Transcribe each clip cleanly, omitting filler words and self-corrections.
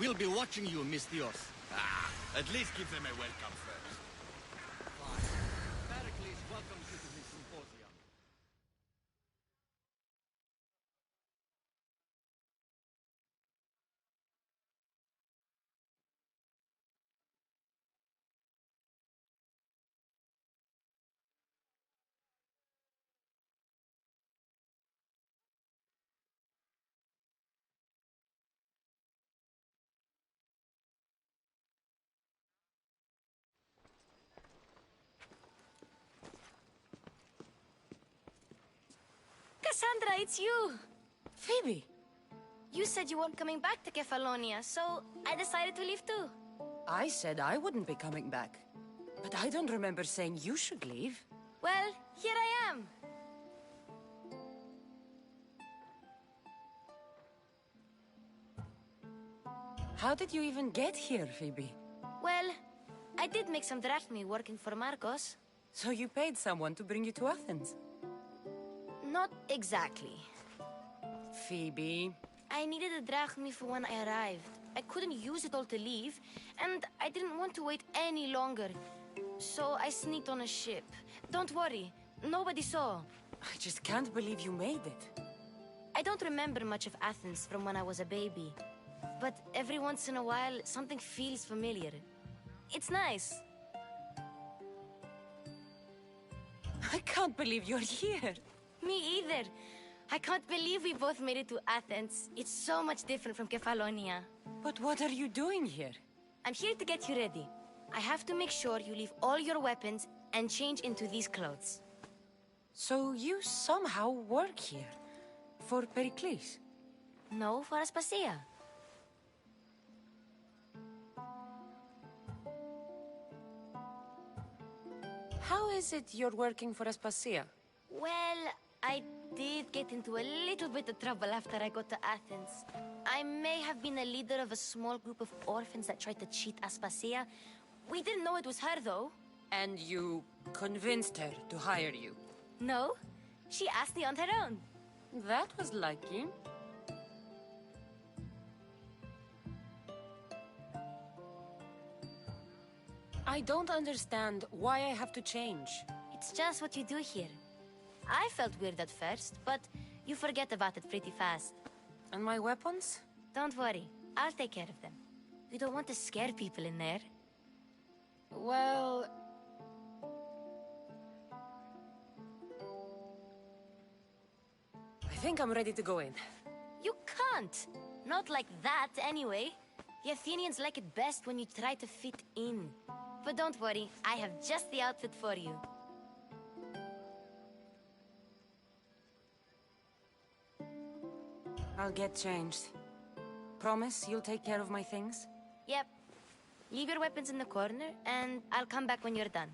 We'll be watching you, Mistios. At least give them a welcome first. Pericles welcomes you to his symposium. Cassandra, it's you! Phoebe! You said you weren't coming back to Kefalonia, so I decided to leave too. I said I wouldn't be coming back. But I don't remember saying you should leave. Well, here I am. How did you even get here, Phoebe? Well, I did make some drachmi working for Marcos. So you paid someone to bring you to Athens? Not exactly. Phoebe... I needed a drachmi for when I arrived. I couldn't use it all to leave, and I didn't want to wait any longer. So I sneaked on a ship. Don't worry, nobody saw. I just can't believe you made it. I don't remember much of Athens from when I was a baby. But every once in a while, something feels familiar. It's nice. I can't believe you're here. Me either. I can't believe we both made it to Athens. It's so much different from Kefalonia. But what are you doing here? I'm here to get you ready. I have to make sure you leave all your weapons and change into these clothes. So you somehow work here? For Pericles? No, for Aspasia. How is it you're working for Aspasia? Well, I did get into a little bit of trouble after I got to Athens. I may have been a leader of a small group of orphans that tried to cheat Aspasia. We didn't know it was her, though. And you convinced her to hire you? No, she asked me on her own. That was lucky. I don't understand why I have to change. It's just what you do here. I felt weird at first, but you forget about it pretty fast. And my weapons? Don't worry, I'll take care of them. We don't want to scare people in there. Well... I think I'm ready to go in. You can't! Not like that, anyway. The Athenians like it best when you try to fit in. But don't worry, I have just the outfit for you. I'll get changed. Promise you'll take care of my things? Yep. Leave your weapons in the corner, and I'll come back when you're done.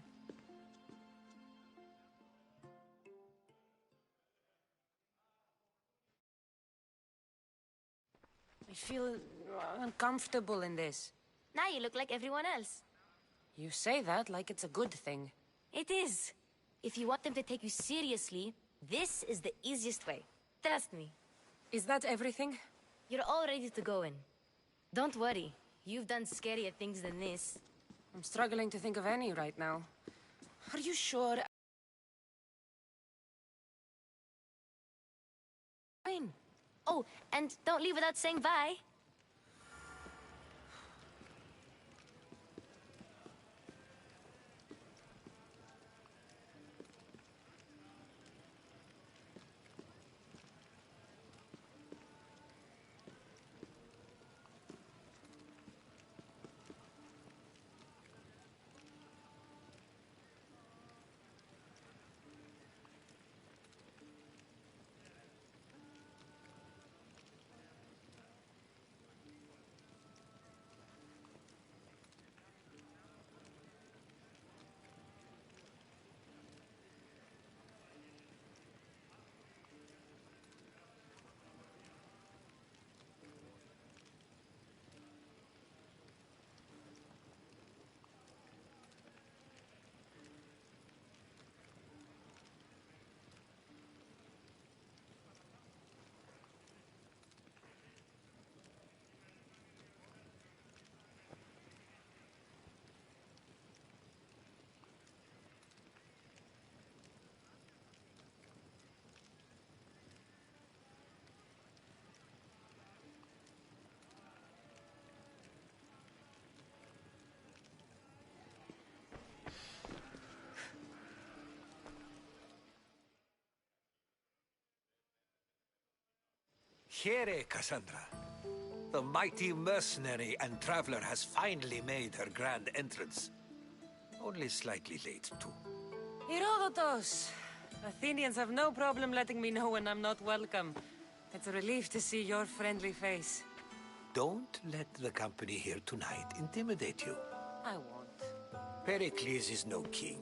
I feel uncomfortable in this. Now you look like everyone else. You say that like it's a good thing. It is. If you want them to take you seriously, this is the easiest way. Trust me. Is that everything? You're all ready to go in. Don't worry. You've done scarier things than this. I'm struggling to think of any right now. Are you sure? Fine. Oh, and don't leave without saying bye. Here, Cassandra. The mighty mercenary and traveler has finally made her grand entrance. Only slightly late, too. Herodotus! Athenians have no problem letting me know when I'm not welcome. It's a relief to see your friendly face. Don't let the company here tonight intimidate you. I won't. Pericles is no king.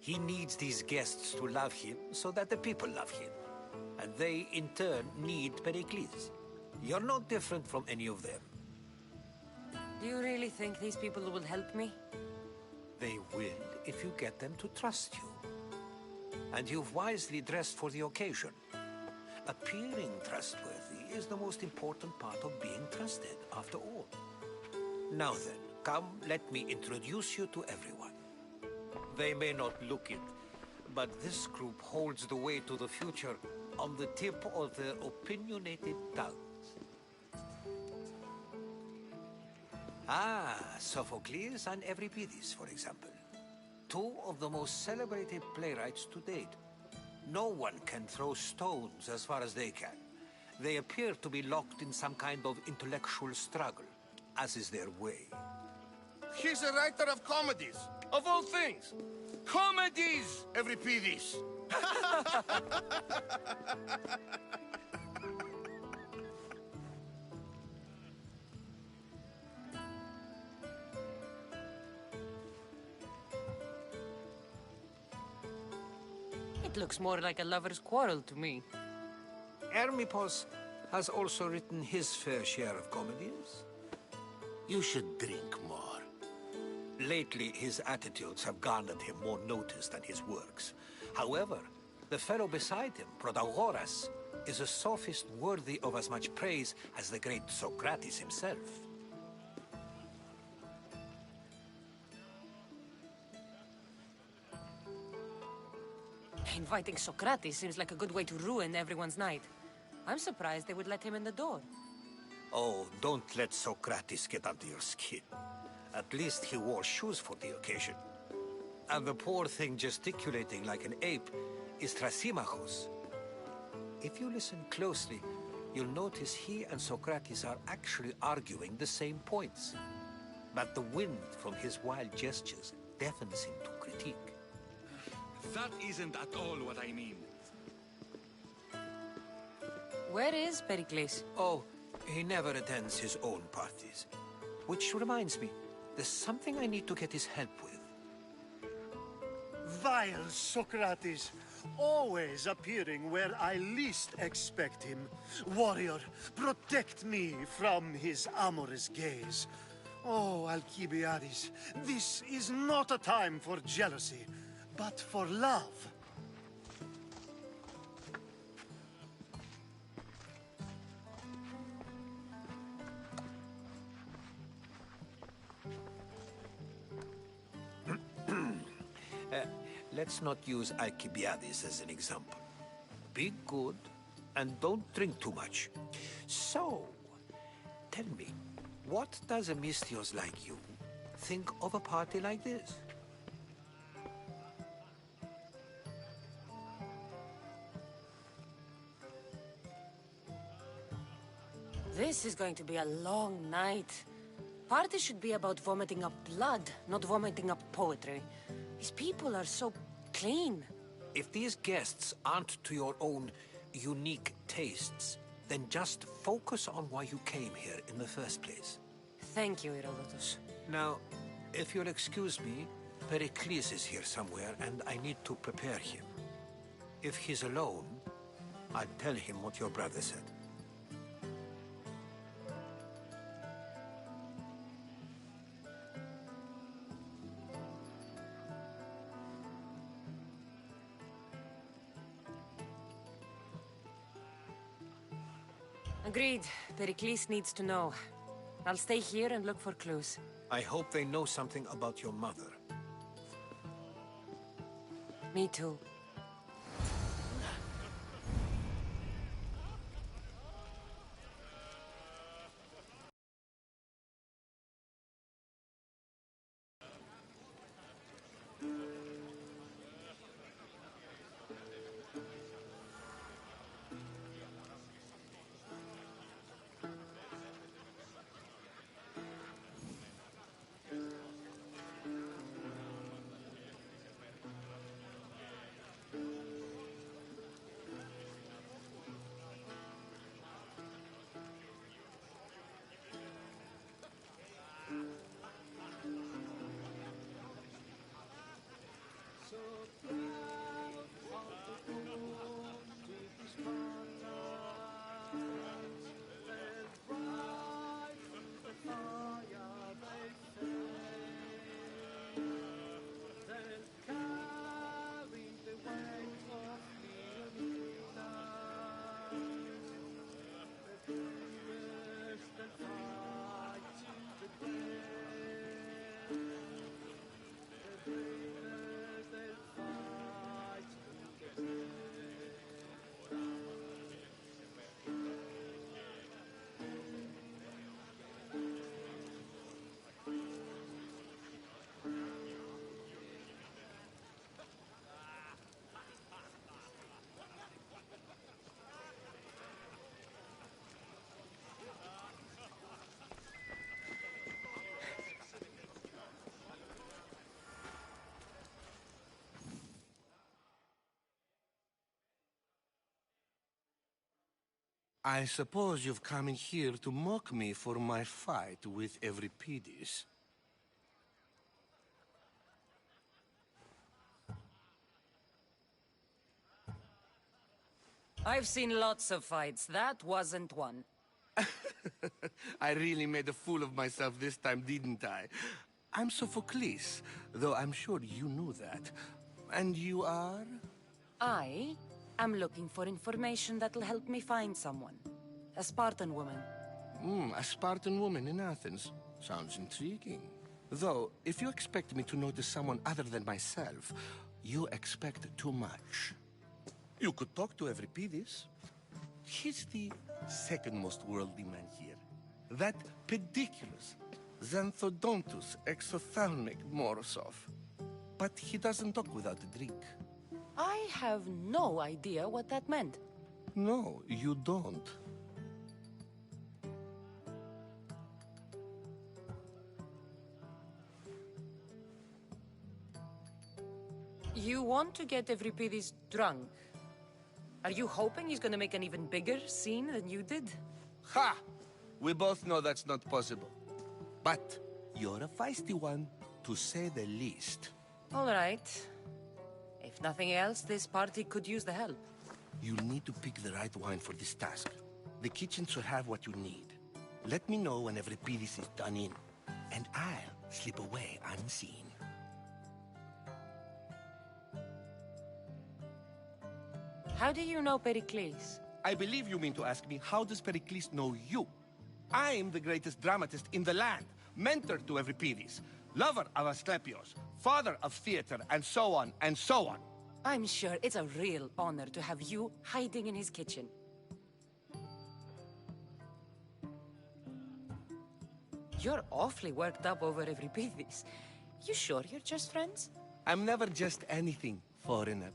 He needs these guests to love him so that the people love him. And they, in turn, need Pericles. You're no different from any of them. Do you really think these people will help me? They will if you get them to trust you. And you've wisely dressed for the occasion. Appearing trustworthy is the most important part of being trusted, after all. Now then, come, let me introduce you to everyone. They may not look it, but this group holds the way to the future on the tip of their opinionated tongues. Ah, Sophocles and Euripides, for example. Two of the most celebrated playwrights to date. No one can throw stones as far as they can. They appear to be locked in some kind of intellectual struggle, as is their way. He's a writer of comedies, of all things. Comedies, Euripides. It looks more like a lover's quarrel to me. Hermippos has also written his fair share of comedies. You should drink more. Lately, his attitudes have garnered him more notice than his works. However, the fellow beside him, Protagoras, is a sophist worthy of as much praise as the great Socrates himself. Inviting Socrates seems like a good way to ruin everyone's night. I'm surprised they would let him in the door. Oh, don't let Socrates get under your skin. At least he wore shoes for the occasion. And the poor thing gesticulating like an ape is Thrasymachos. If you listen closely, you'll notice he and Socrates are actually arguing the same points. But the wind from his wild gestures deafens him to critique. That isn't at all what I mean. Where is Pericles? Oh, he never attends his own parties. Which reminds me, there's something I need to get his help with. Vile Socrates, always appearing where I least expect him. Warrior, protect me from his amorous gaze. Oh, Alcibiades, this is not a time for jealousy, but for love. Let's not use Alcibiades as an example. Be good, and don't drink too much. So, tell me, what does a Misthios like you think of a party like this? This is going to be a long night. Party should be about vomiting up blood, not vomiting up poetry. These people are so clean. If these guests aren't to your own unique tastes, then just focus on why you came here in the first place. Thank you, Herodotus. Now, if you'll excuse me, Pericles is here somewhere, and I need to prepare him. If he's alone, I'll tell him what your brother said. Agreed. Pericles needs to know. I'll stay here and look for clues. I hope they know something about your mother. Me too. I suppose you've come in here to mock me for my fight with Euripides. I've seen lots of fights. That wasn't one. I really made a fool of myself this time, didn't I? I'm Sophocles, though I'm sure you knew that. And you are? I am looking for information that'll help me find someone. A Spartan woman. A Spartan woman in Athens. Sounds intriguing. Though, if you expect me to notice someone other than myself, you expect too much. You could talk to Euripides. He's the second most worldly man here. That pediculous, xanthodontus exophthalmic Morosov. But he doesn't talk without a drink. I have no idea what that meant. No, you don't. You want to get Euripides drunk? Are you hoping he's gonna make an even bigger scene than you did? Ha! We both know that's not possible. But you're a feisty one, to say the least. All right. If nothing else, this party could use the help. You need to pick the right wine for this task. The kitchen should have what you need. Let me know when Euripides is done in, and I'll slip away unseen. How do you know Pericles? I believe you mean to ask me, how does Pericles know you? I'm the greatest dramatist in the land, mentor to Euripides, lover of Asclepios, father of theater, and so on, and so on. I'm sure it's a real honor to have you hiding in his kitchen. You're awfully worked up over Euripides. You sure you're just friends? I'm never just anything, foreigner.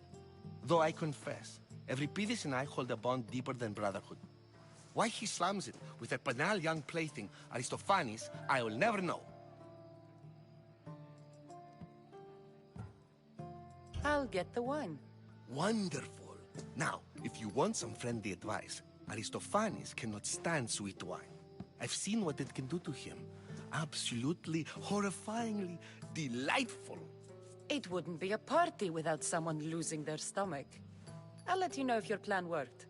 Though I confess, Euripides and I hold a bond deeper than brotherhood. Why he slams it with a banal young plaything, Aristophanes, I will never know. I'll get the wine. Wonderful. Now, if you want some friendly advice, Aristophanes cannot stand sweet wine. I've seen what it can do to him. Absolutely, horrifyingly delightful. It wouldn't be a party without someone losing their stomach. I'll let you know if your plan worked.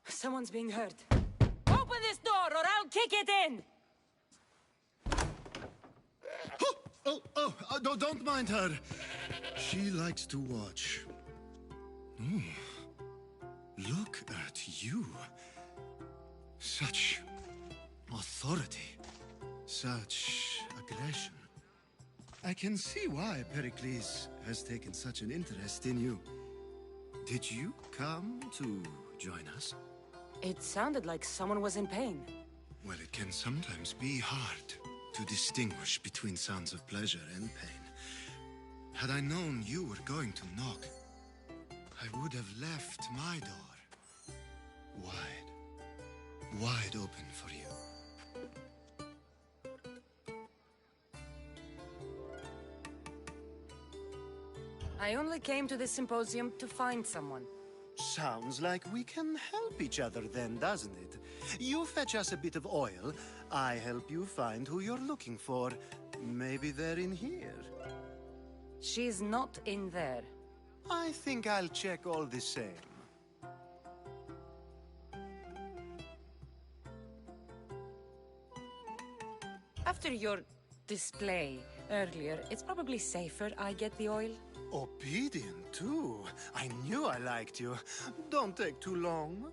Someone's being hurt. Open this door or I'll kick it in! Don't mind her. She likes to watch. Look at you. Such authority. Such aggression. I can see why Pericles has taken such an interest in you. Did you come to join us? It sounded like someone was in pain. Well, it can sometimes be hard to distinguish between sounds of pleasure and pain. Had I known you were going to knock, I would have left my door wide open for you. I only came to this symposium to find someone. Sounds like we can help each other then, doesn't it? You fetch us a bit of oil, I help you find who you're looking for. Maybe they're in here. She's not in there. I think I'll check all the same. After your display earlier, it's probably safer I get the oil. Obedient, too. I knew I liked you. Don't take too long.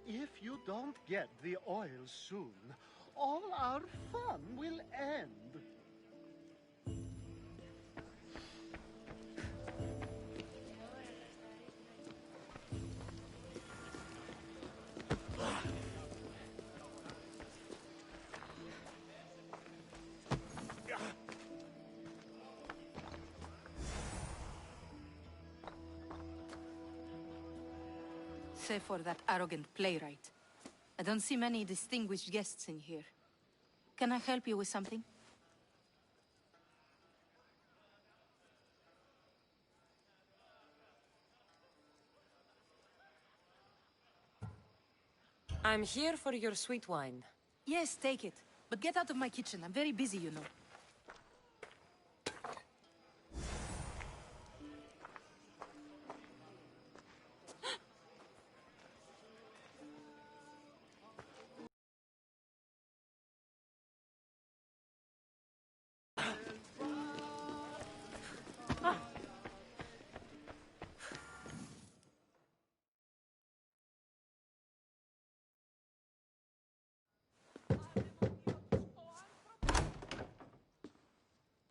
If you don't get the oil soon, all our fun will end. say for that arrogant playwright. I don't see many distinguished guests in here. Can I help you with something? I'm here for your sweet wine. Yes, take it. But get out of my kitchen. I'm very busy, you know.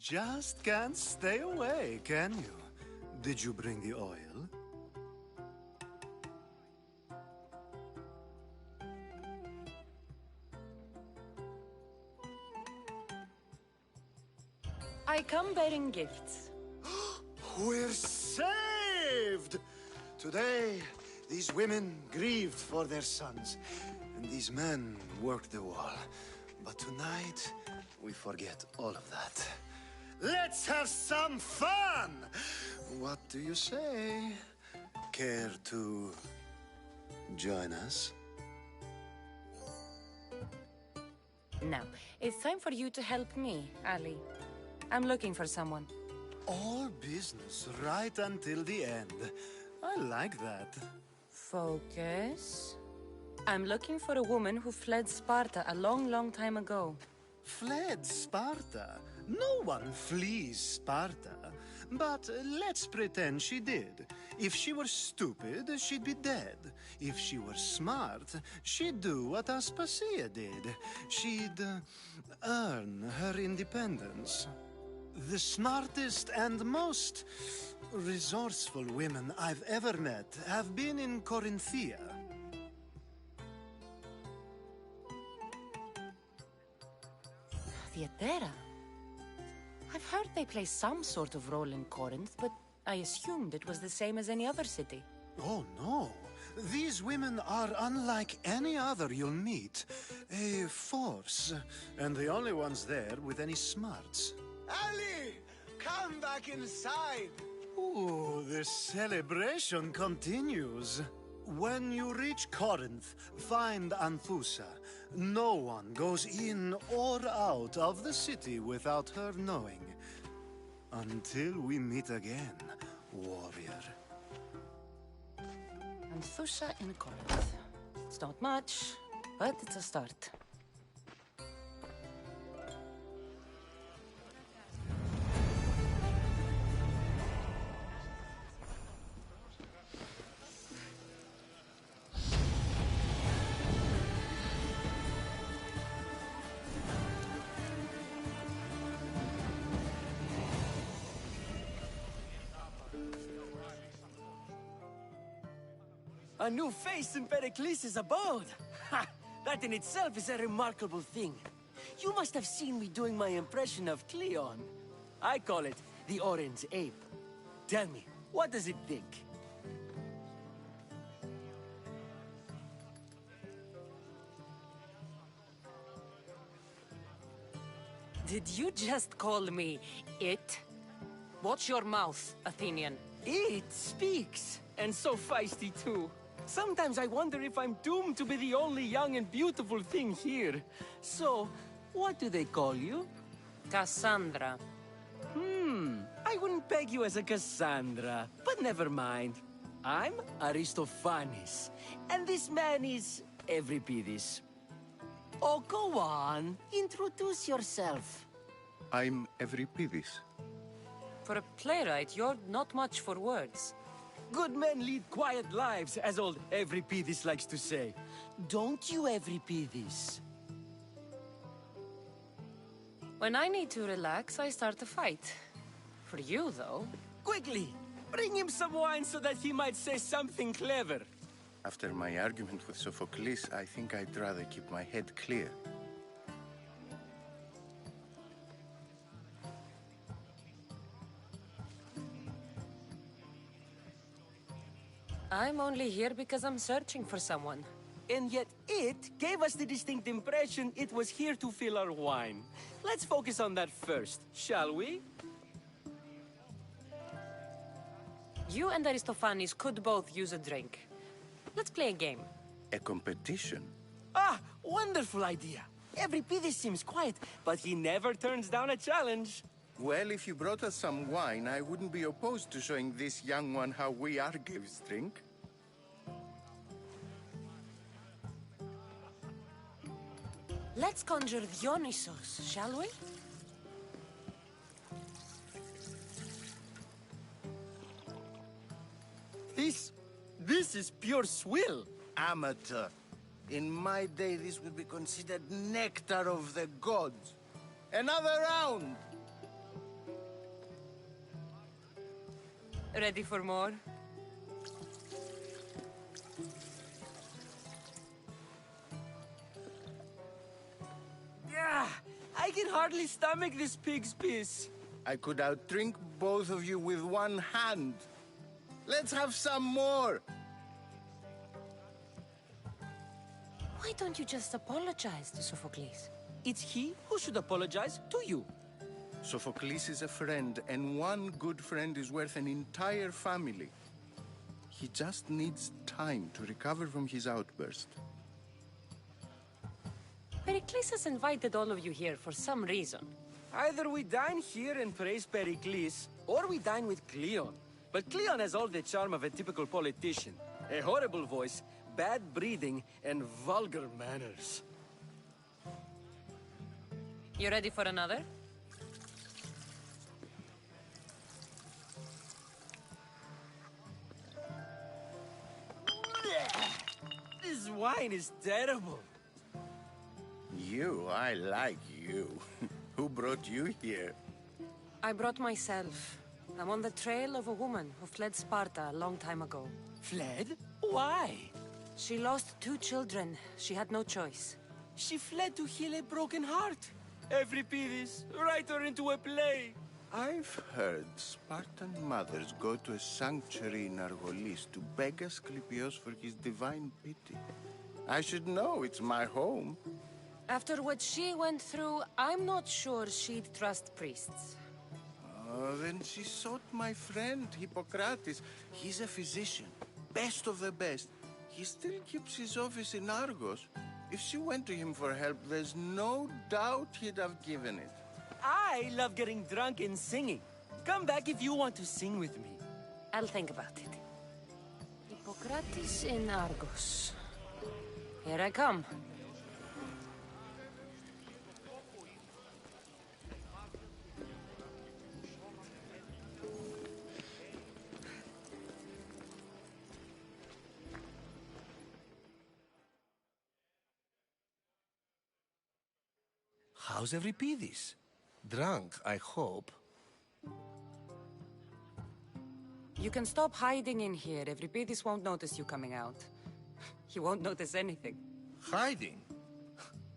Just can't stay away, can you? Did you bring the oil? I come bearing gifts. We're saved! Today, these women grieved for their sons, and these men worked the wall. But tonight, we forget all of that. Let's have some fun! What do you say? Care to join us? Now, it's time for you to help me, Ali. I'm looking for someone. All business right until the end. I like that. Focus. I'm looking for a woman who fled Sparta a long, long time ago. Fled Sparta? No one flees Sparta. But let's pretend she did. If she were stupid, she'd be dead. If she were smart, she'd do what Aspasia did. She'd earn her independence. The smartest and most resourceful women I've ever met have been in Corinthia. Theatera? I've heard they play some sort of role in Corinth, but I assumed it was the same as any other city. Oh, no. These women are unlike any other you'll meet. A force, and the only ones there with any smarts. Ali! Come back inside! Ooh, the celebration continues. When you reach Corinth, find Anthusa. No one goes in or out of the city without her knowing. Until we meet again, warrior. Anthusa in Corinth. It's not much, but it's a start. A new face in Pericles' abode! Ha! That in itself is a remarkable thing. You must have seen me doing my impression of Cleon. I call it the Orange Ape. Tell me, what does it think? Did you just call me it? Watch your mouth, Athenian. It speaks, and so feisty too. Sometimes I wonder if I'm doomed to be the only young and beautiful thing here. So, what do they call you? Cassandra. I wouldn't peg you as a Cassandra, but never mind. I'm Aristophanes, and this man is Euripides. Oh, go on. Introduce yourself. I'm Euripides. For a playwright, you're not much for words. Good men lead quiet lives, as old Euripides likes to say. Don't you, Euripides? When I need to relax, I start a fight. For you, though. Quickly, bring him some wine so that he might say something clever. After my argument with Sophocles, I think I'd rather keep my head clear. I'm only here because I'm searching for someone. And yet it gave us the distinct impression it was here to fill our wine. Let's focus on that first, shall we? You and Aristophanes could both use a drink. Let's play a game. A competition? Ah, wonderful idea. Every Pidis seems quiet, but he never turns down a challenge. Well, if you brought us some wine, I wouldn't be opposed to showing this young one how we Argives drink. Let's conjure Dionysos, shall we? This is pure swill. Amateur. In my day, this would be considered nectar of the gods. Another round! Ready for more? Yeah, I can hardly stomach this pig's piss. I could outdrink both of you with one hand. Let's have some more! Why don't you just apologize to Sophocles? It's he who should apologize to you. Sophocles is a friend, and one good friend is worth an entire family. He just needs time to recover from his outburst. Pericles has invited all of you here for some reason. Either we dine here and praise Pericles, or we dine with Cleon. But Cleon has all the charm of a typical politician. A horrible voice, bad breeding, and vulgar manners. You ready for another? This wine is terrible. I like you. Who brought you here? I brought myself. I'm on the trail of a woman who fled Sparta a long time ago. Fled? Why? She lost 2 children. She had no choice. She fled to heal a broken heart. Euripides, write her into a play. I've heard Spartan mothers go to a sanctuary in Argolis to beg Asclepios for his divine pity. I should know, it's my home. After what she went through, I'm not sure she'd trust priests. Then she sought my friend, Hippocrates. He's a physician, best of the best. He still keeps his office in Argos. If she went to him for help, there's no doubt he'd have given it. I love getting drunk and singing. Come back if you want to sing with me. I'll think about it. Hippocrates in Argos. Here I come. How's Euripides? Drunk, I hope. You can stop hiding in here. Euripides won't notice you coming out. He won't notice anything. Hiding?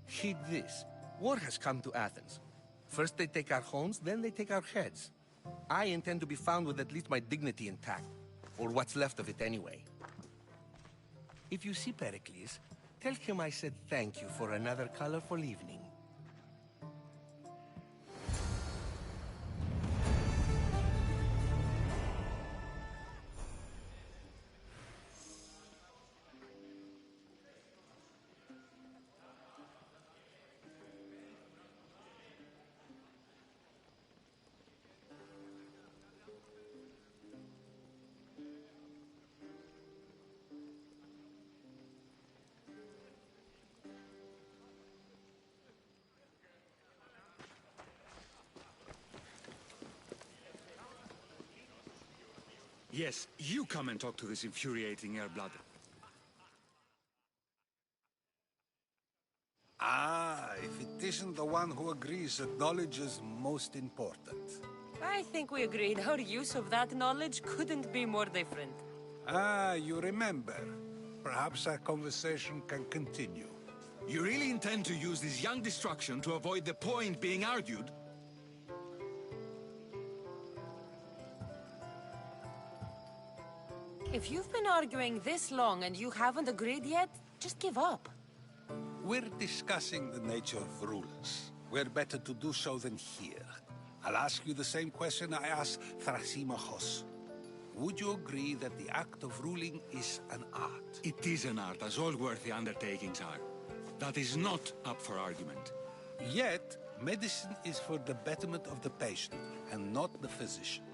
Heed this. War has come to Athens. First they take our homes, then they take our heads. I intend to be found with at least my dignity intact. Or what's left of it anyway. If you see Pericles, tell him I said thank you for another colorful evening. Yes, you come and talk to this infuriating air-blood. Ah, if it isn't the one who agrees that knowledge is most important. I think we agreed our use of that knowledge couldn't be more different. Ah, you remember. Perhaps our conversation can continue. You really intend to use this young destruction to avoid the point being argued? If you've been arguing this long and you haven't agreed yet, just give up. We're discussing the nature of rulers. Where better to do so than here? I'll ask you the same question I asked Thrasimachos. Would you agree that the act of ruling is an art? It is an art, as all worthy undertakings are. That is not up for argument. Yet, medicine is for the betterment of the patient, and not the physician.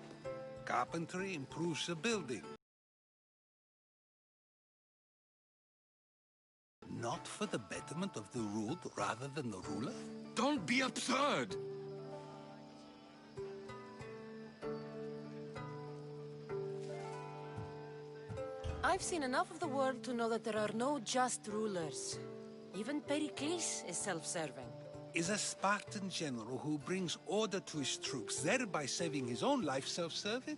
Carpentry improves the building. Not for the betterment of the ruled rather than the ruler? Don't be absurd! I've seen enough of the world to know that there are no just rulers. Even Pericles is self-serving. Is a Spartan general who brings order to his troops, thereby saving his own life, self-serving?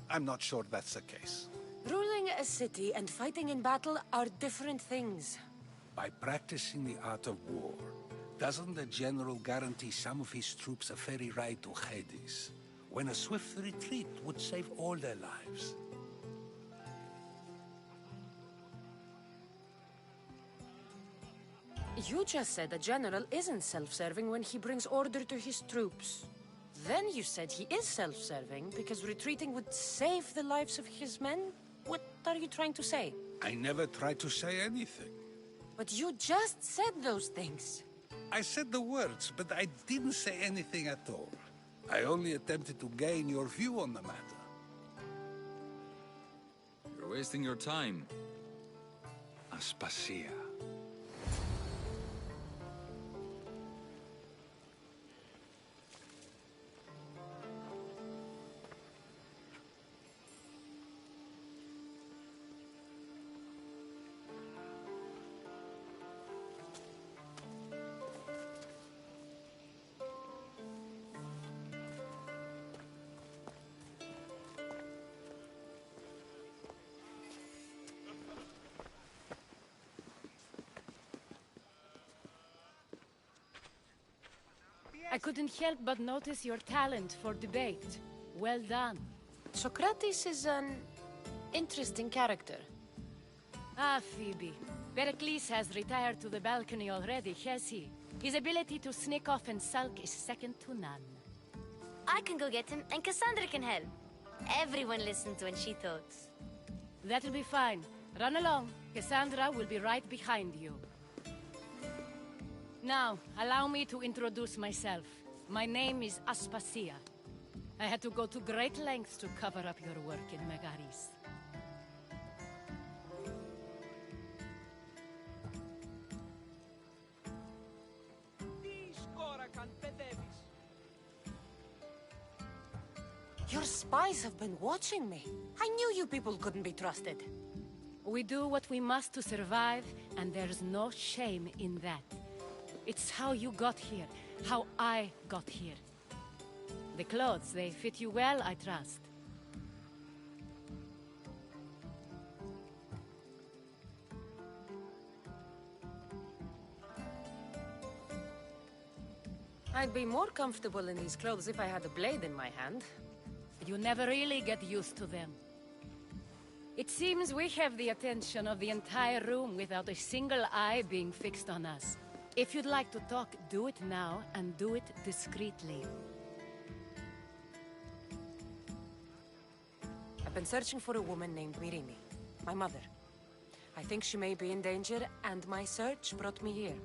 I'm not sure that's the case. Ruling a city and fighting in battle are different things. By practicing the art of war, doesn't the general guarantee some of his troops a ferry ride to Hades, when a swift retreat would save all their lives? You just said a general isn't self-serving when he brings order to his troops. Then you said he is self-serving because retreating would save the lives of his men? What are you trying to say? I never tried to say anything. But you just said those things. I said the words, but I didn't say anything at all. I only attempted to gain your view on the matter. You're wasting your time. Aspasia. I couldn't help but notice your talent for debate. Well done. Socrates is an interesting character. Ah, Phoebe. Pericles has retired to the balcony already, has he? His ability to sneak off and sulk is second to none. I can go get him, and Cassandra can help. Everyone listens when she talks. That'll be fine. Run along. Cassandra will be right behind you. Now, allow me to introduce myself. My name is Aspasia. I had to go to great lengths to cover up your work in Megaris. Your spies have been watching me. I knew you people couldn't be trusted. We do what we must to survive, and there's no shame in that. It's how you got here, how I got here. The clothes, they fit you well, I trust. I'd be more comfortable in these clothes if I had a blade in my hand. You never really get used to them. It seems we have the attention of the entire room without a single eye being fixed on us. If you'd like to talk, do it now, and do it discreetly. I've been searching for a woman named Myrimi, my mother. I think she may be in danger, and my search brought me here.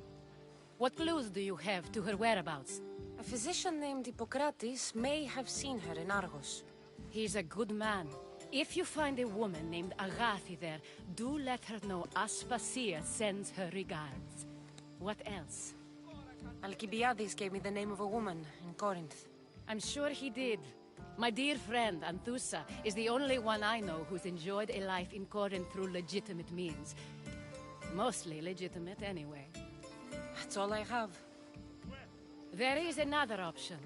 What clues do you have to her whereabouts? A physician named Hippocrates may have seen her in Argos. He's a good man. If you find a woman named Agathi there, do let her know Aspasia sends her regards. What else? Alcibiades gave me the name of a woman in Corinth. I'm sure he did. My dear friend, Anthusa, is the only one I know who's enjoyed a life in Corinth through legitimate means. Mostly legitimate, anyway. That's all I have. There is another option.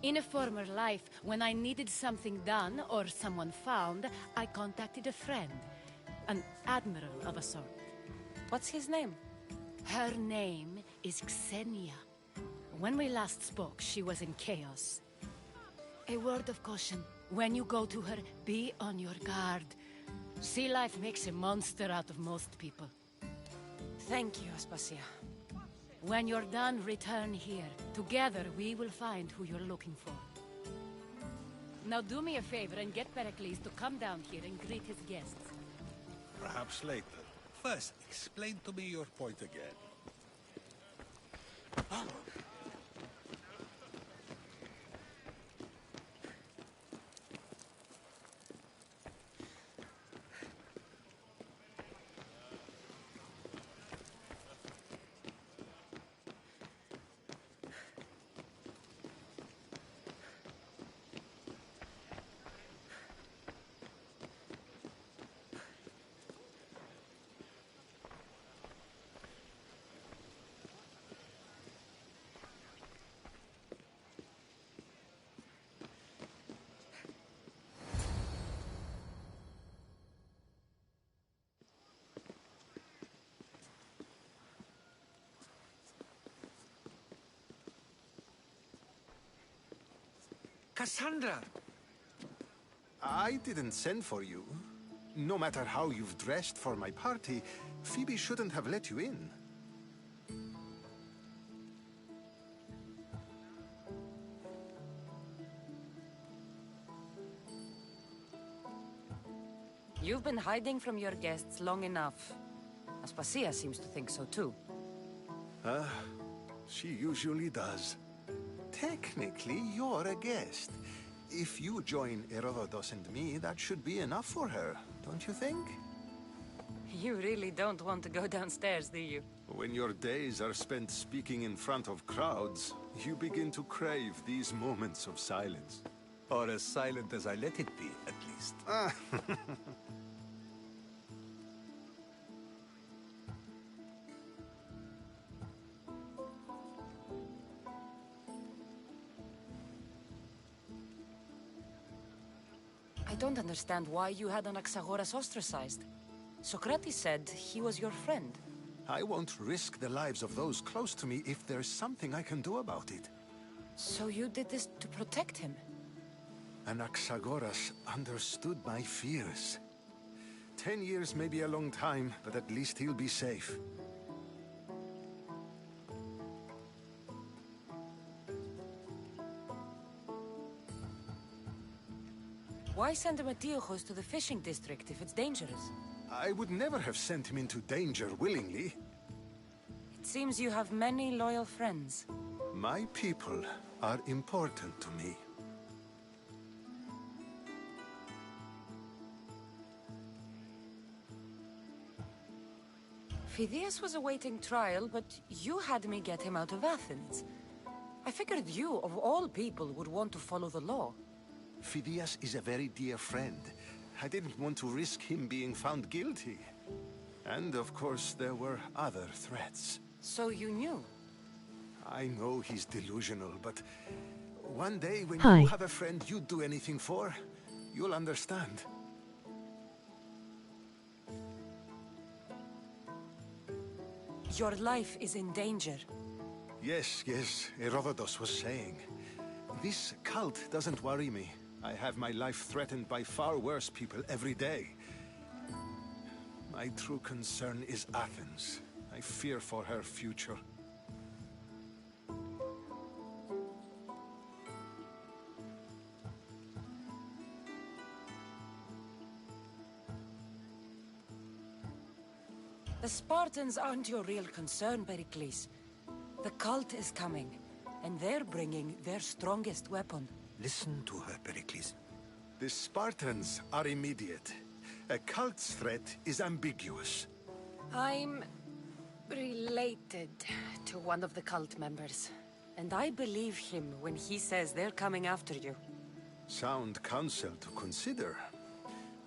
In a former life, when I needed something done or someone found, I contacted a friend. An admiral of a sort. What's his name? Her name is Xenia. When we last spoke, she was in chaos. A word of caution. When you go to her, be on your guard. Sea life makes a monster out of most people. Thank you, Aspasia. When you're done, return here. Together, we will find who you're looking for. Now do me a favor and get Pericles to come down here and greet his guests. Perhaps later. First, explain to me your point again. Cassandra! I didn't send for you. No matter how you've dressed for my party, Phoebe shouldn't have let you in. You've been hiding from your guests long enough. Aspasia seems to think so too. She usually does. Technically, you're a guest. If you join Herodotus and me, that should be enough for her, don't you think? You really don't want to go downstairs, do you? When your days are spent speaking in front of crowds, you begin to crave these moments of silence. Or as silent as I let it be, at least. I don't understand why you had Anaxagoras ostracized. Socrates said he was your friend. I won't risk the lives of those close to me if there's something I can do about it. So you did this to protect him? Anaxagoras understood my fears. 10 years may be a long time, but at least he'll be safe. Why send Antiochos to the fishing district if it's dangerous? I would never have sent him into danger willingly. It seems you have many loyal friends. My people are important to me. Phidias was awaiting trial, but you had me get him out of Athens. I figured you, of all people, would want to follow the law. Phidias is a very dear friend. I didn't want to risk him being found guilty. And of course, there were other threats. So you knew? I know he's delusional, but one day when Hi. you have a friend you'd do anything for, you'll understand. Your life is in danger. Yes, Herodotus was saying. This cult doesn't worry me. I have my life threatened by far worse people every day. My true concern is Athens. I fear for her future. The Spartans aren't your real concern, Pericles. The cult is coming, and they're bringing their strongest weapon. Listen to her, Pericles. The Spartans are immediate. A cult's threat is ambiguous. I'm related to one of the cult members, and I believe him when he says they're coming after you. Sound counsel to consider.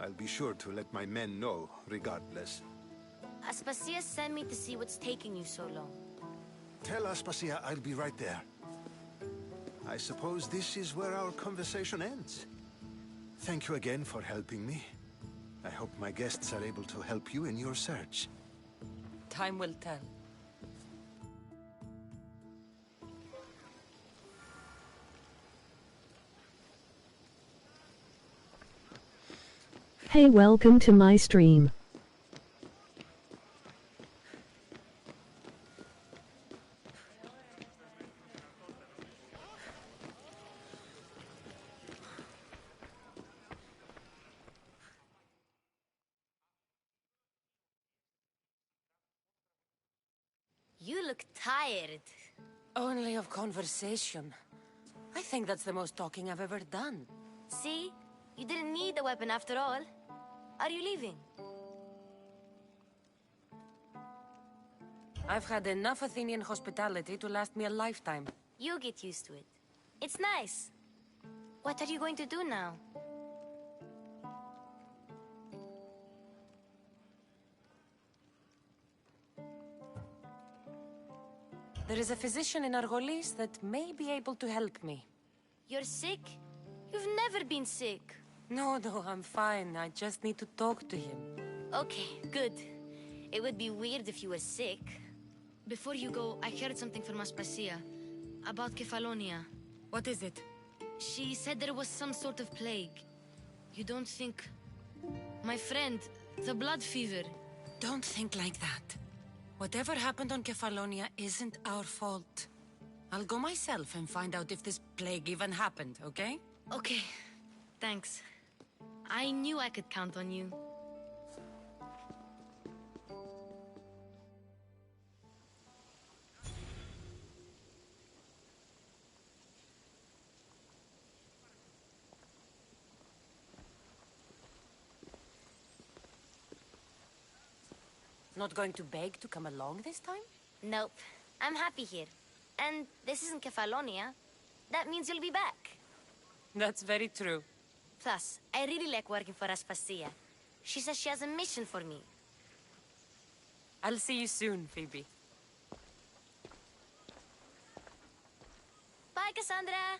I'll be sure to let my men know, regardless. Aspasia sent me to see what's taking you so long. Tell Aspasia I'll be right there. I suppose this is where our conversation ends. Thank you again for helping me. I hope my guests are able to help you in your search. Time will tell. Hey, welcome to my stream. You look tired. Only of conversation. I think that's the most talking I've ever done. See? You didn't need a weapon after all. Are you leaving? I've had enough Athenian hospitality to last me a lifetime. You get used to it. It's nice. What are you going to do now? There is a physician in Argolis that may be able to help me. You're sick? You've never been sick. No, I'm fine. I just need to talk to him. Okay, good. It would be weird if you were sick. Before you go, I heard something from Aspasia about Kefalonia. What is it? She said there was some sort of plague. You don't think... My friend, the blood fever. Don't think like that. Whatever happened on Kefalonia isn't our fault. I'll go myself and find out if this plague even happened, okay? Okay, thanks. I knew I could count on you. Not going to beg to come along this time? Nope. I'm happy here. And this isn't Kefalonia. That means you'll be back. That's very true. Plus, I really like working for Aspasia. She says she has a mission for me. I'll see you soon, Phoebe. Bye, Cassandra!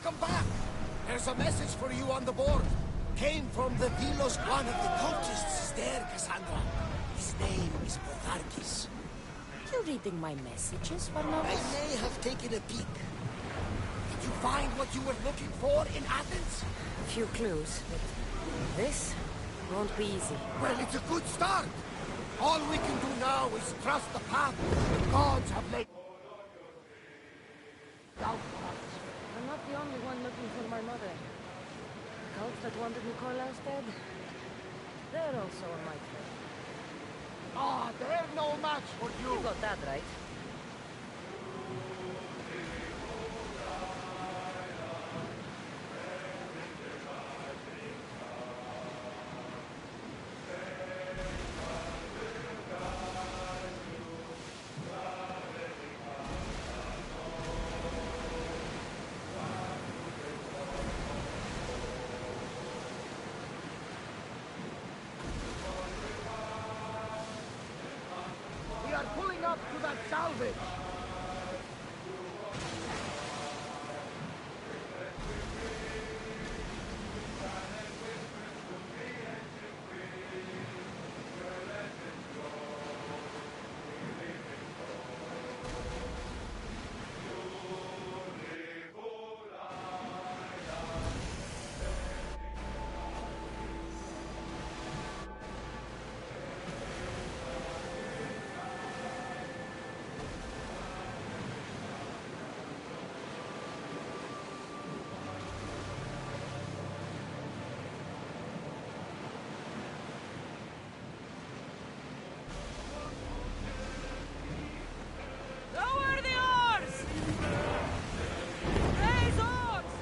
Welcome back! There's a message for you on the board. Came from the Vilos. One of the cultists is there, Cassandra. His name is Potharkis. You reading my messages, I Varnavas? may have taken a peek. Did you find what you were looking for in Athens? A few clues, but this won't be easy. Well, it's a good start. All we can do now is trust the path the gods have laid out for us. I'm not the only one looking for my mother. The cult that wanted Nikolaus dead, they're also on my trail. Ah, they're no match for you. You got that right. We are pulling up to that salvage. Lower the oars! Raise oars!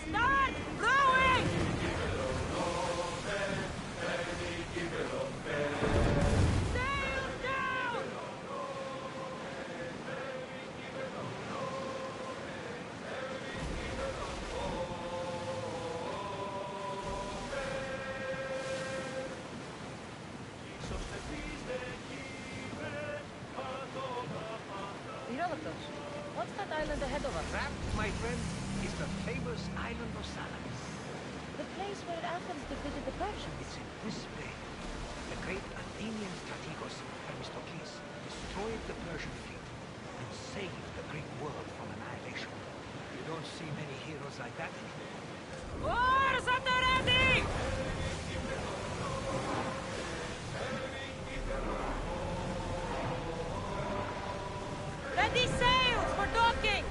Start rowing! Sail down! Herodotus, what's that island ahead of us? That, my friend, is the famous island of Salamis. The place where Athens defeated the Persians. It's in this bay. The great Athenian strategos Themistocles destroyed the Persian fleet and saved the Greek world from annihilation. You don't see many heroes like that anymore. Oars at the ready! Ready sails for docking!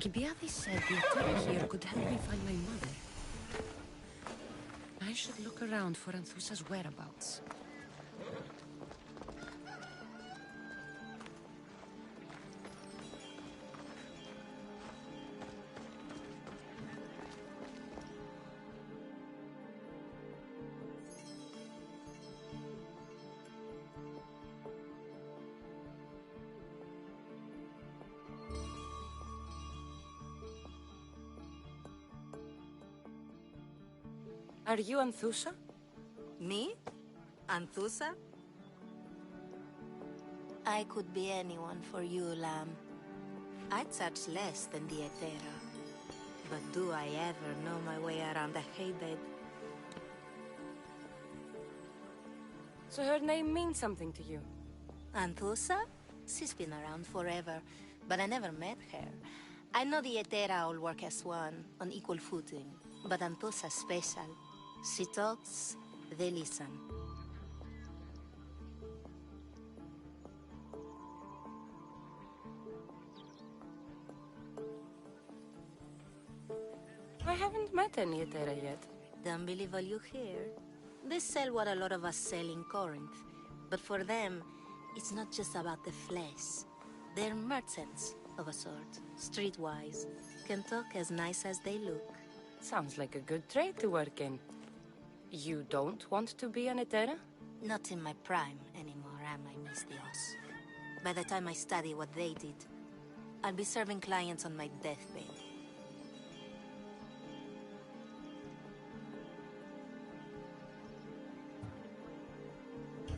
Alcibiades said the Eternal here could help me find my mother. I should look around for Anthusa's whereabouts. Are you Anthusa? Me? Anthusa? I could be anyone for you, Lamb. I touch less than the Aethera. But do I ever know my way around a haybed? So her name means something to you? Anthusa? She's been around forever, but I never met her. I know the Aethera all work as one, on equal footing. But Anthusa's special. She talks, they listen. I haven't met any Aethera yet. Don't believe all you hear. They sell what a lot of us sell in Corinth. But for them, it's not just about the flesh. They're merchants, of a sort. Streetwise. Can talk as nice as they look. Sounds like a good trade to work in. You don't want to be an Aethera? Not in my prime anymore, am I, Miss Dios? By the time I study what they did, I'll be serving clients on my deathbed.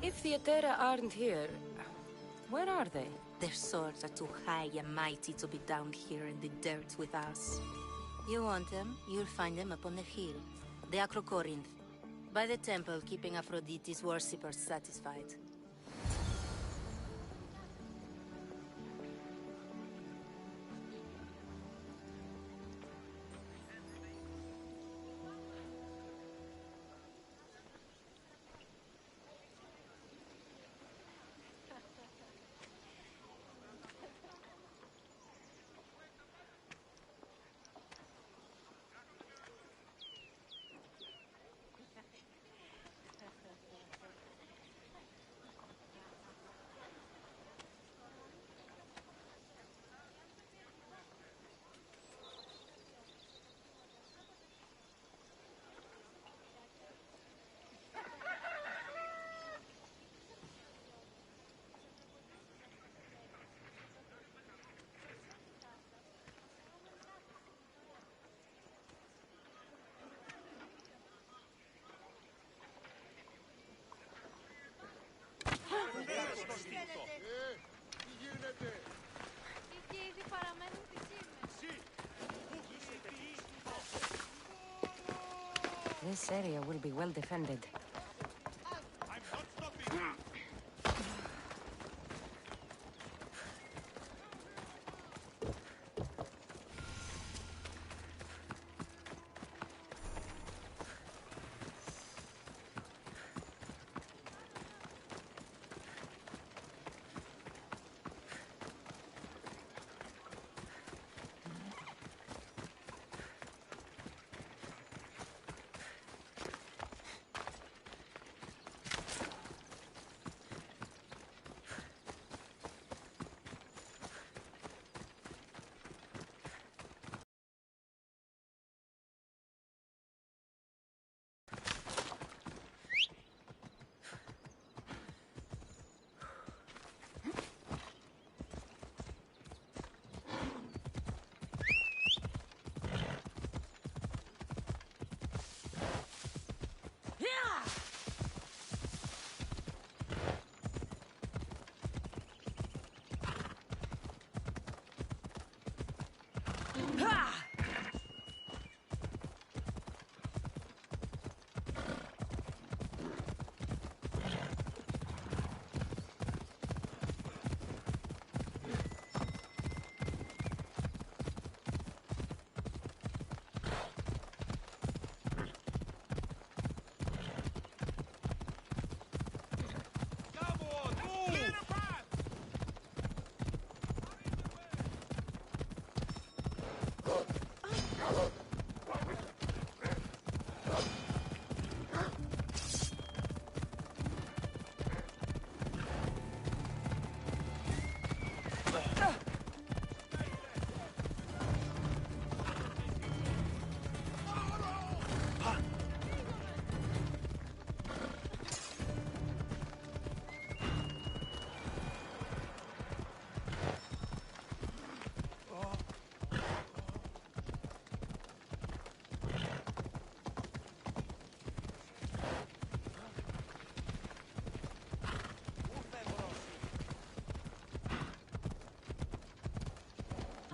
If the Aethera aren't here, where are they? Their swords are too high and mighty to be down here in the dirt with us. You want them, you'll find them up on the hill. The Acrocorinth. By the temple, keeping Aphrodite's worshippers satisfied. This area will be well defended.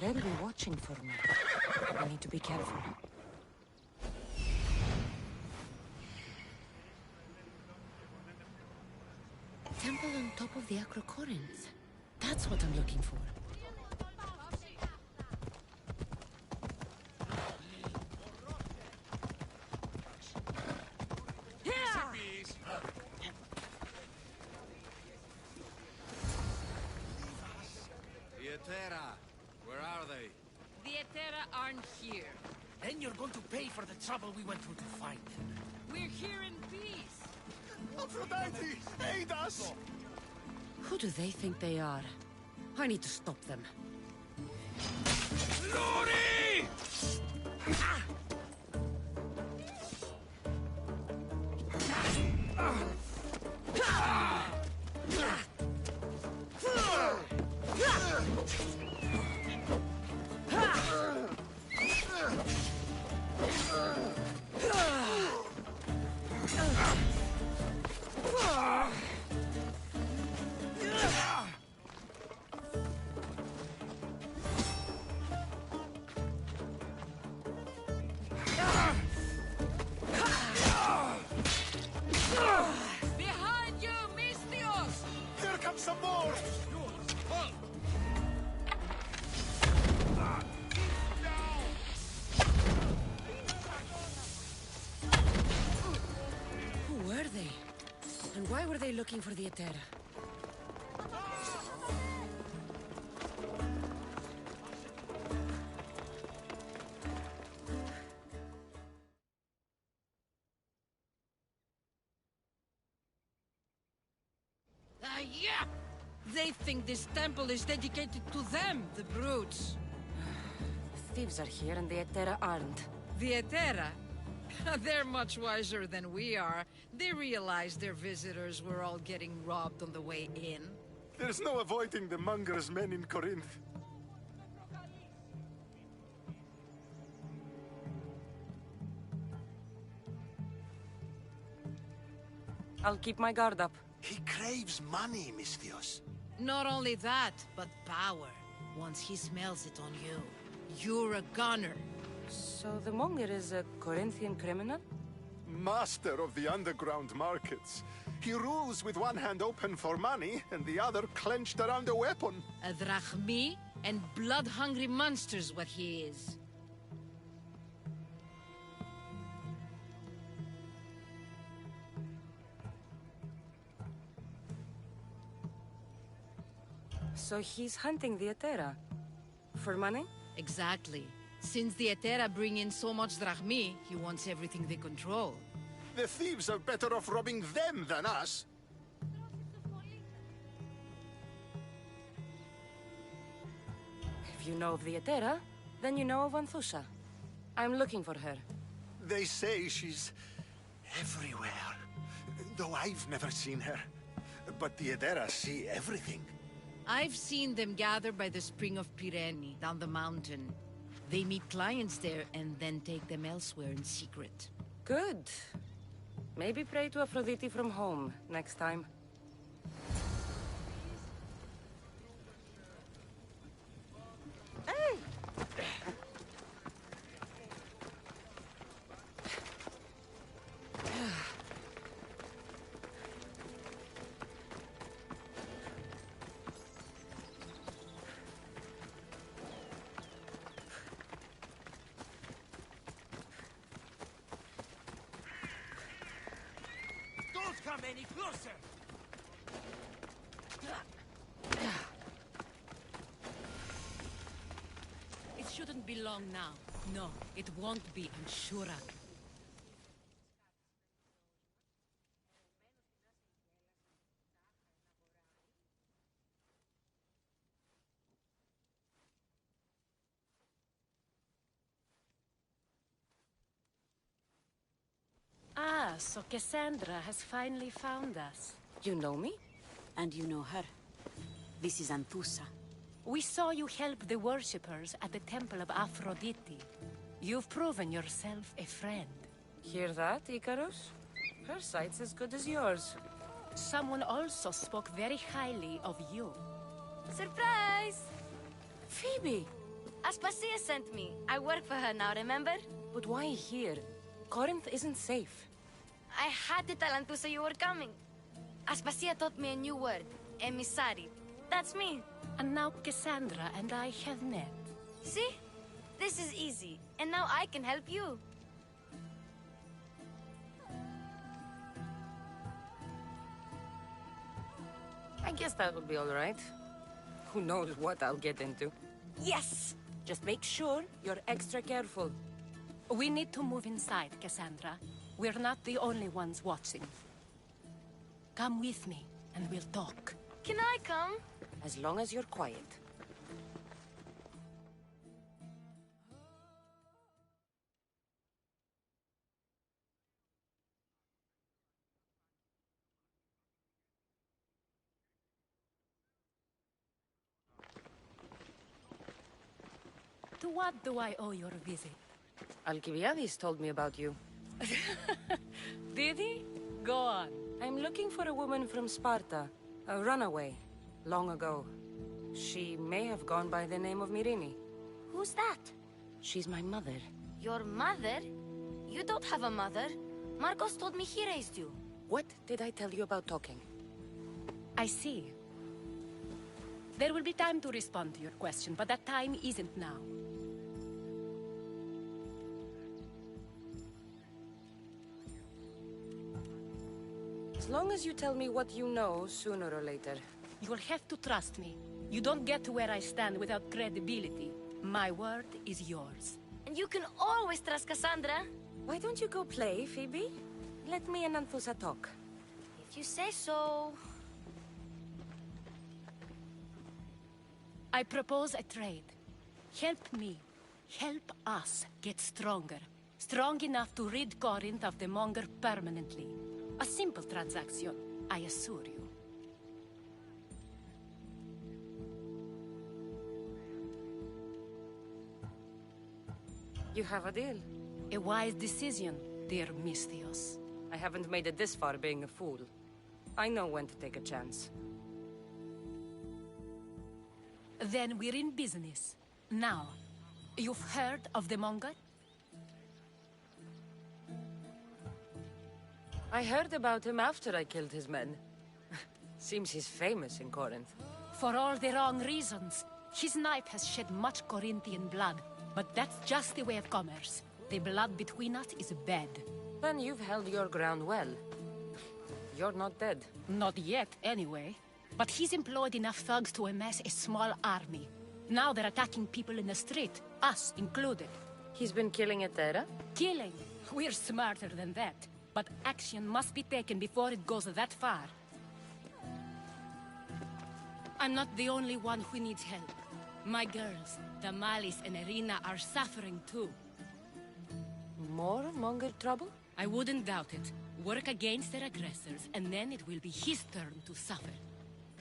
They'll be watching for me. I need to be careful. Temple on top of the Acrocorinth. That's what I'm looking for. The Ep8, where are they? The Ep8 aren't here. Then you're going to pay for the trouble we went through to find them. We're here in peace. Aphrodite, aid us! Who do they think they are? I need to stop them. Lori! Behind you, Mystios! Here comes some more! Who were they? And why were they looking for the Ep8? Yeah! They think this temple is dedicated to them, the brutes. Thieves are here and the Ep8 aren't. The Ep8? They're much wiser than we are. They realized their visitors were all getting robbed on the way in. There's no avoiding the monger's men in Corinth. I'll keep my guard up. He craves money, Mystios. Not only that, but power. Once he smells it on you, you're a gunner. So the monger is a Corinthian criminal? Master of the underground markets. He rules with one hand open for money and the other clenched around a weapon. A drachmi and blood-hungry monster's what he is. So he's hunting the Ep8. For money? Exactly. Since the Ep8 bring in so much drachmi, he wants everything they control. The thieves are better off robbing them than us. If you know of the Ep8, then you know of Anthusa. I'm looking for her. They say she's everywhere. Though I've never seen her. But the Ep8 see everything. I've seen them gather by the spring of Pirene, down the mountain. They meet clients there and then take them elsewhere in secret. Good. Maybe pray to Aphrodite from home next time. Hey! Don't come any closer! It shouldn't be long now. No, it won't be, I'm sure. Ah, so Cassandra has finally found us. You know me? And you know her. This is Anthusa. We saw you help the worshippers at the Temple of Aphrodite. You've proven yourself a friend. Hear that, Icarus? Her sight's as good as yours. Someone also spoke very highly of you. Surprise! Phoebe! Aspasia sent me. I work for her now, remember? But why here? Corinth isn't safe. I had to tell Antusa you were coming. Aspasia taught me a new word. Emissary. That's me. And now Cassandra and I have met. See? This is easy. And now I can help you. I guess that would be all right. Who knows what I'll get into. Yes! Just make sure you're extra careful. We need to move inside, Cassandra. We're not the only ones watching. Come with me, and we'll talk. Can I come? As long as you're quiet. To what do I owe your visit? Alcibiades told me about you. Did he? Go on. I'm looking for a woman from Sparta. A runaway. Long ago. She may have gone by the name of Myrine. Who's that? She's my mother. Your mother? You don't have a mother. Marcos told me he raised you. What did I tell you about talking? I see. There will be time to respond to your question, but that time isn't now. As long as you tell me what you know, sooner or later. You'll have to trust me. You don't get to where I stand without credibility. My word is yours. And you can always trust Cassandra. Why don't you go play, Phoebe? Let me and Anthusa talk. If you say so. I propose a trade. Help me. Help us get stronger. Strong enough to rid Corinth of the Monger permanently. A simple transaction, I assure you. You have a deal. A wise decision, dear Misthios. I haven't made it this far being a fool. I know when to take a chance. Then we're in business. Now, you've heard of the Monger? I heard about him after I killed his men. Seems he's famous in Corinth. For all the wrong reasons. His knife has shed much Corinthian blood, but that's just the way of commerce. The blood between us is bad. Then you've held your ground well. You're not dead. Not yet, anyway. But he's employed enough thugs to amass a small army. Now they're attacking people in the street, us included. He's been killing Etera? Killing? We're smarter than that. But action must be taken before it goes that far. I'm not the only one who needs help. My girls, Damalis and Irina, are suffering too. More Monger trouble? I wouldn't doubt it. Work against their aggressors, and then it will be his turn to suffer.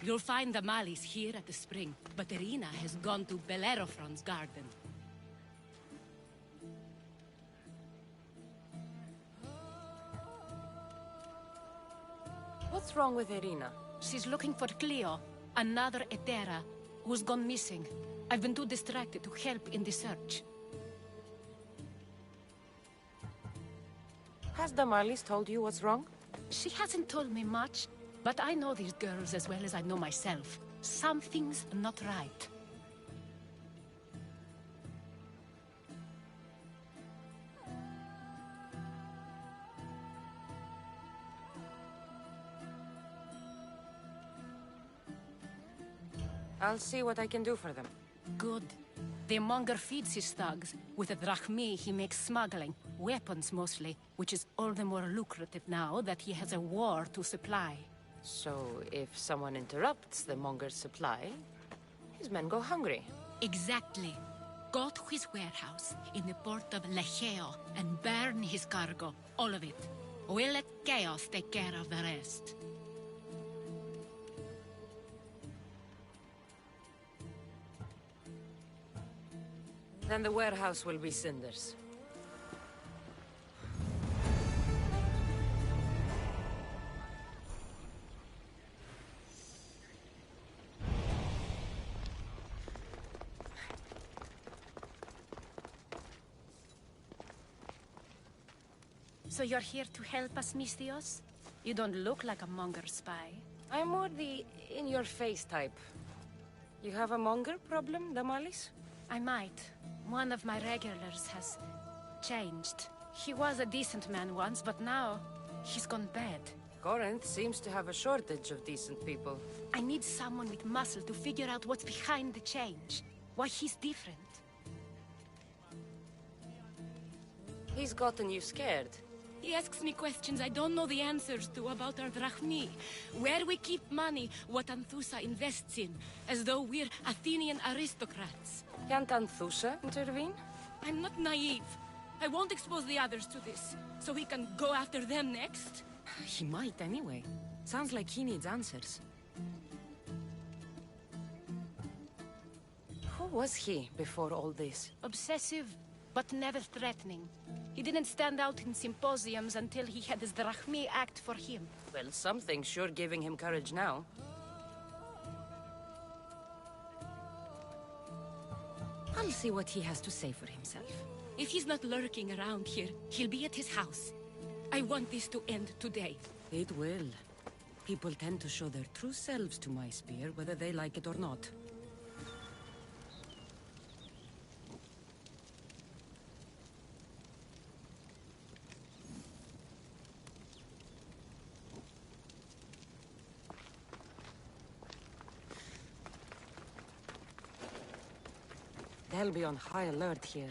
You'll find Damalis here at the spring, but Irina has gone to Bellerophon's garden. What's wrong with Irina? She's looking for Cleo, another Etera, who's gone missing. I've been too distracted to help in the search. Has Damalis told you what's wrong? She hasn't told me much, but I know these girls as well as I know myself. Something's not right. I'll see what I can do for them. Good. The Monger feeds his thugs. With the drachmi, he makes smuggling. Weapons, mostly. Which is all the more lucrative now that he has a war to supply. So, if someone interrupts the Monger's supply, his men go hungry. Exactly. Go to his warehouse in the port of Lecheo and burn his cargo. All of it. We'll let chaos take care of the rest. Then the warehouse will be cinders. So you're here to help us, Misthios? You don't look like a monger spy. I'm more the in-your-face type. You have a monger problem, Damalis? I might. One of my regulars has changed. He was a decent man once, but now he's gone bad. Corinth seems to have a shortage of decent people. I need someone with muscle to figure out what's behind the change. Why he's different. He's gotten you scared. He asks me questions I don't know the answers to about our drachmi. Where we keep money, what Anthusa invests in. As though we're Athenian aristocrats. Can't Anthusa intervene? I'm not naive. I won't expose the others to this. So he can go after them next? He might anyway. Sounds like he needs answers. Who was he before all this? Obsessive, but never threatening. He didn't stand out in symposiums until he had his drachmi act for him. Well, something's sure giving him courage now. I'll see what he has to say for himself. If he's not lurking around here, he'll be at his house. I want this to end today. It will. People tend to show their true selves to my spear, whether they like it or not. They'll be on high alert here.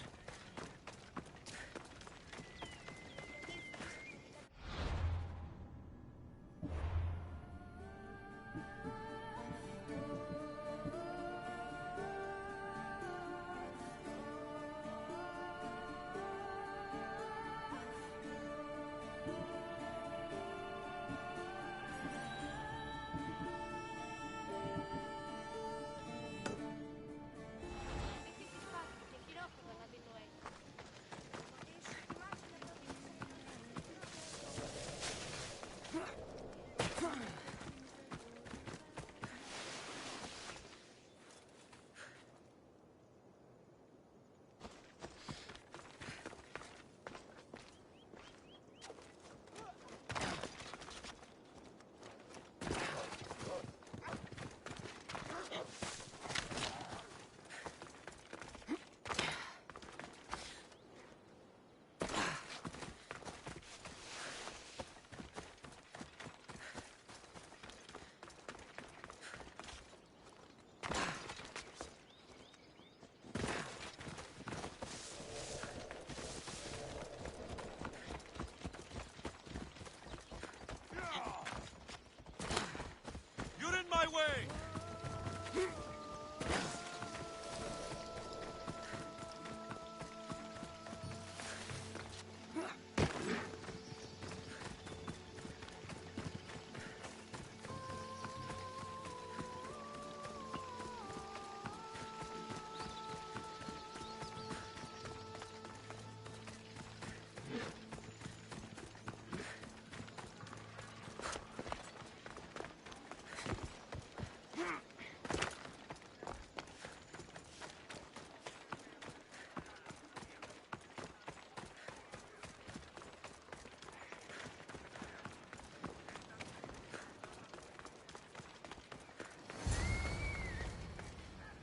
My way!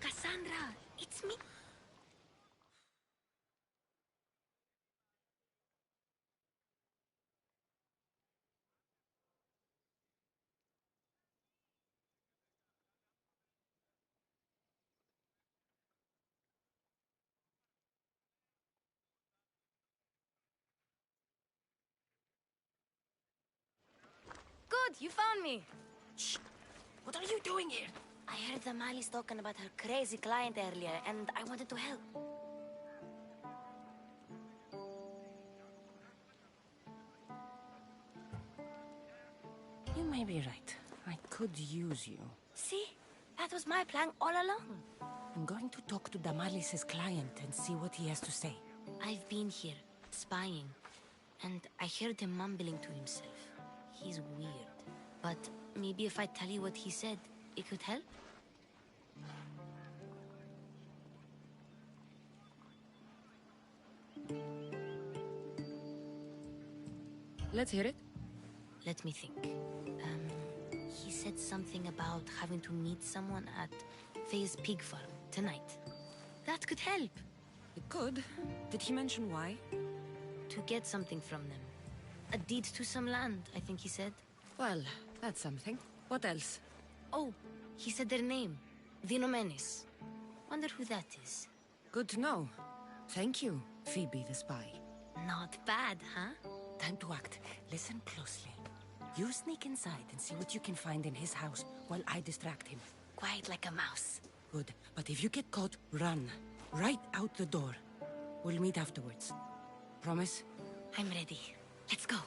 Cassandra, it's me. Good, you found me. Shh! What are you doing here? I heard the Mali's talking about her crazy client earlier, and I wanted to help. You may be right. I could use you. See? That was my plan all along. I'm going to talk to Damalis's client and see what he has to say. I've been here, spying, and I heard him mumbling to himself. He's weird. But maybe if I tell you what he said, it could help? Let's hear it. Let me think. He said something about having to meet someone at Faye's pig farm tonight. That could help. It could. Did he mention why? To get something from them. A deed to some land, I think he said. Well, that's something. What else? Oh, he said their name. The Nomenes. Wonder who that is. Good to know. Thank you, Phoebe the spy. Not bad, huh? Time to act. Listen closely. You sneak inside and see what you can find in his house while I distract him. Quiet like a mouse. Good. But if you get caught, run. Right out the door. We'll meet afterwards. Promise? I'm ready. Let's go.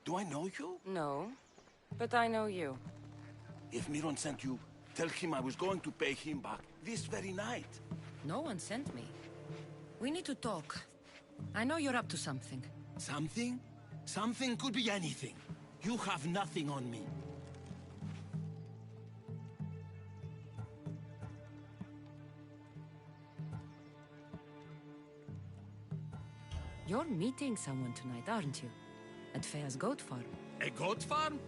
Do I know you? No, but I know you. If Miron sent you, tell him I was going to pay him back this very night. No one sent me. We need to talk. I know you're up to something. Something? Something could be anything. You have nothing on me. You're meeting someone tonight, aren't you? At Fea's goat farm. A goat farm?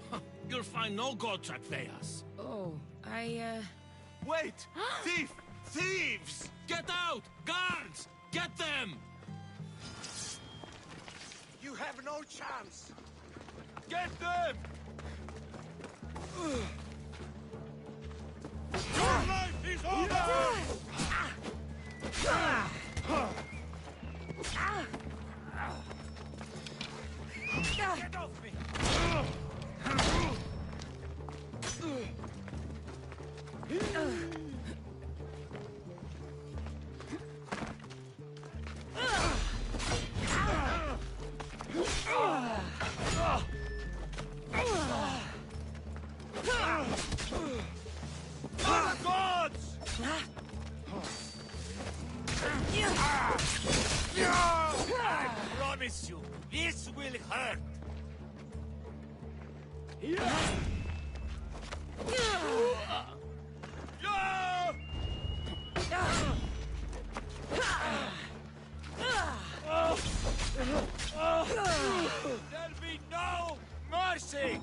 You'll find no goats at Thea's. Oh, Wait! Thief! Thieves! Get out! Guards! Get them! You have no chance! Get them! Your life is over! Get off me! I promise you, this will hurt. There'll be no mercy!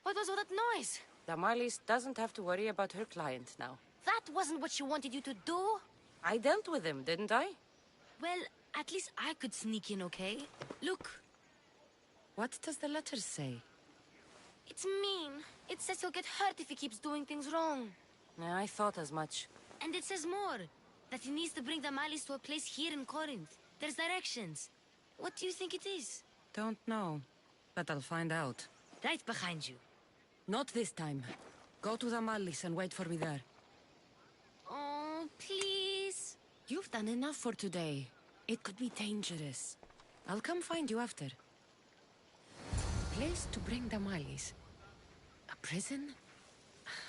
What was all that noise? Damalis doesn't have to worry about her client now. That wasn't what she wanted you to do. I dealt with him, didn't I? Well, at least I could sneak in, okay? Look. What does the letter say? It's mean. It says he'll get hurt if he keeps doing things wrong. Yeah, I thought as much. And it says more. That he needs to bring Damalis to a place here in Corinth. There's directions. What do you think it is? Don't know. But I'll find out. Right behind you. Not this time. Go to Damalis and wait for me there. Oh, please. You've done enough for today. It could be dangerous. I'll come find you after. Place to bring Damalis. A prison?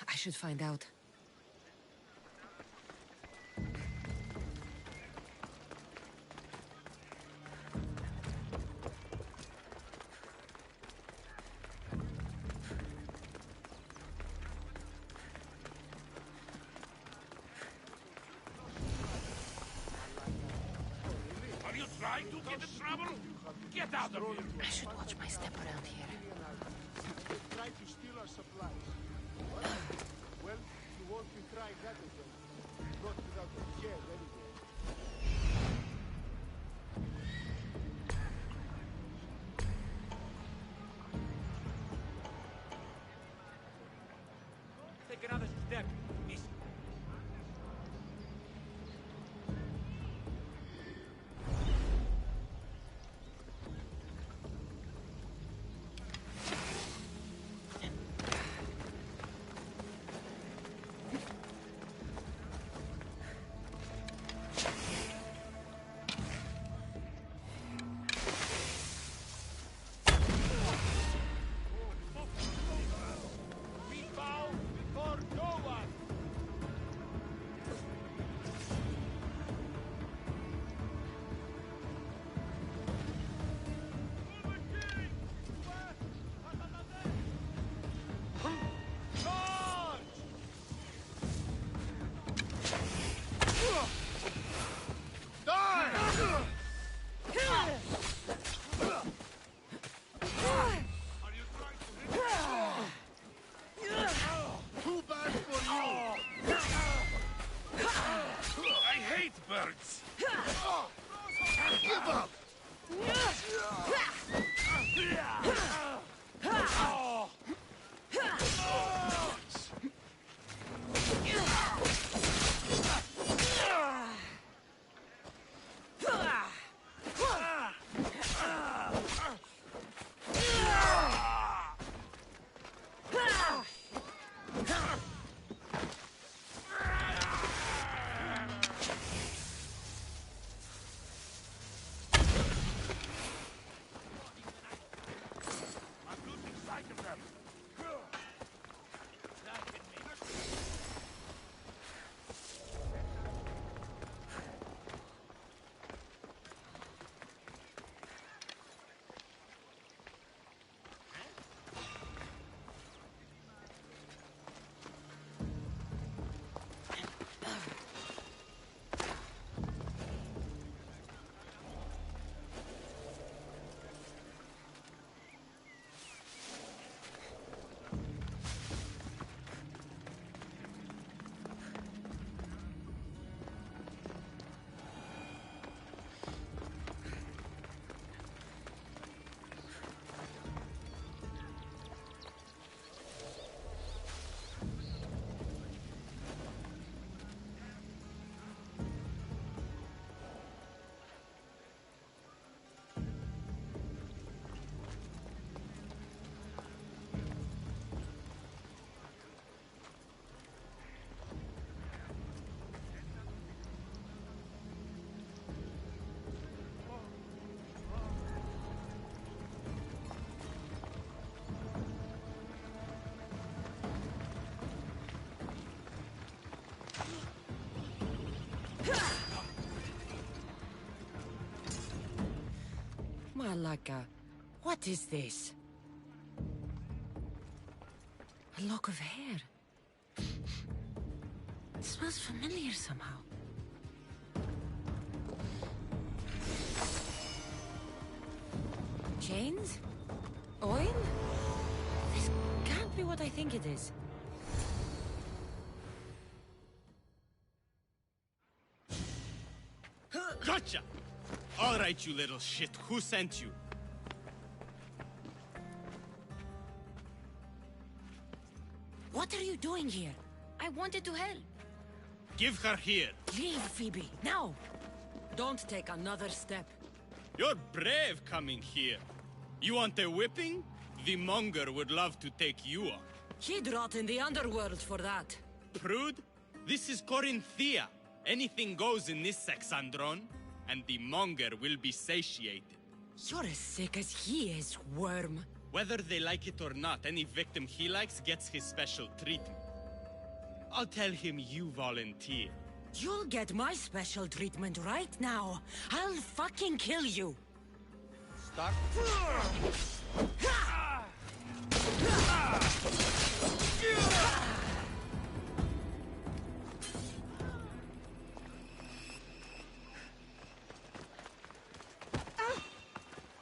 I should find out. Are you trying to get in trouble? Get out of here! I should watch my step around here. They tried to steal our supplies. Well, you won't be trying that again. Not without a head, anyway. Take another step, miss. We bow before no one. Too bad for you! I hate birds. Give up! I'm losing sight of them. Malaka, what is this? A lock of hair. It smells familiar somehow. Chains? Oil? This can't exactly what I think it is. Gotcha! All right, you little shit. Who sent you? What are you doing here? I wanted to help. Give her here. Leave, Phoebe, now! Don't take another step. You're brave coming here. You want a whipping? The monger would love to take you on. He'd rot in the underworld for that. Prude, this is Corinthia. Anything goes in this Sexandron, and the monger will be satiated. You're as sick as he is, worm. Whether they like it or not, any victim he likes gets his special treatment. I'll tell him you volunteer. You'll get my special treatment right now. I'll fucking kill you. Start.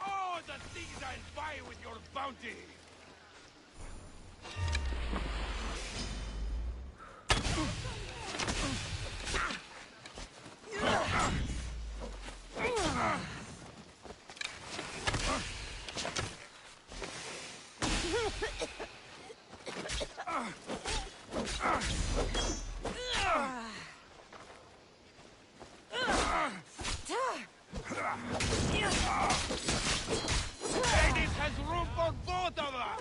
Oh, the things I'll buy with your bounty! Ladies has room for both of us!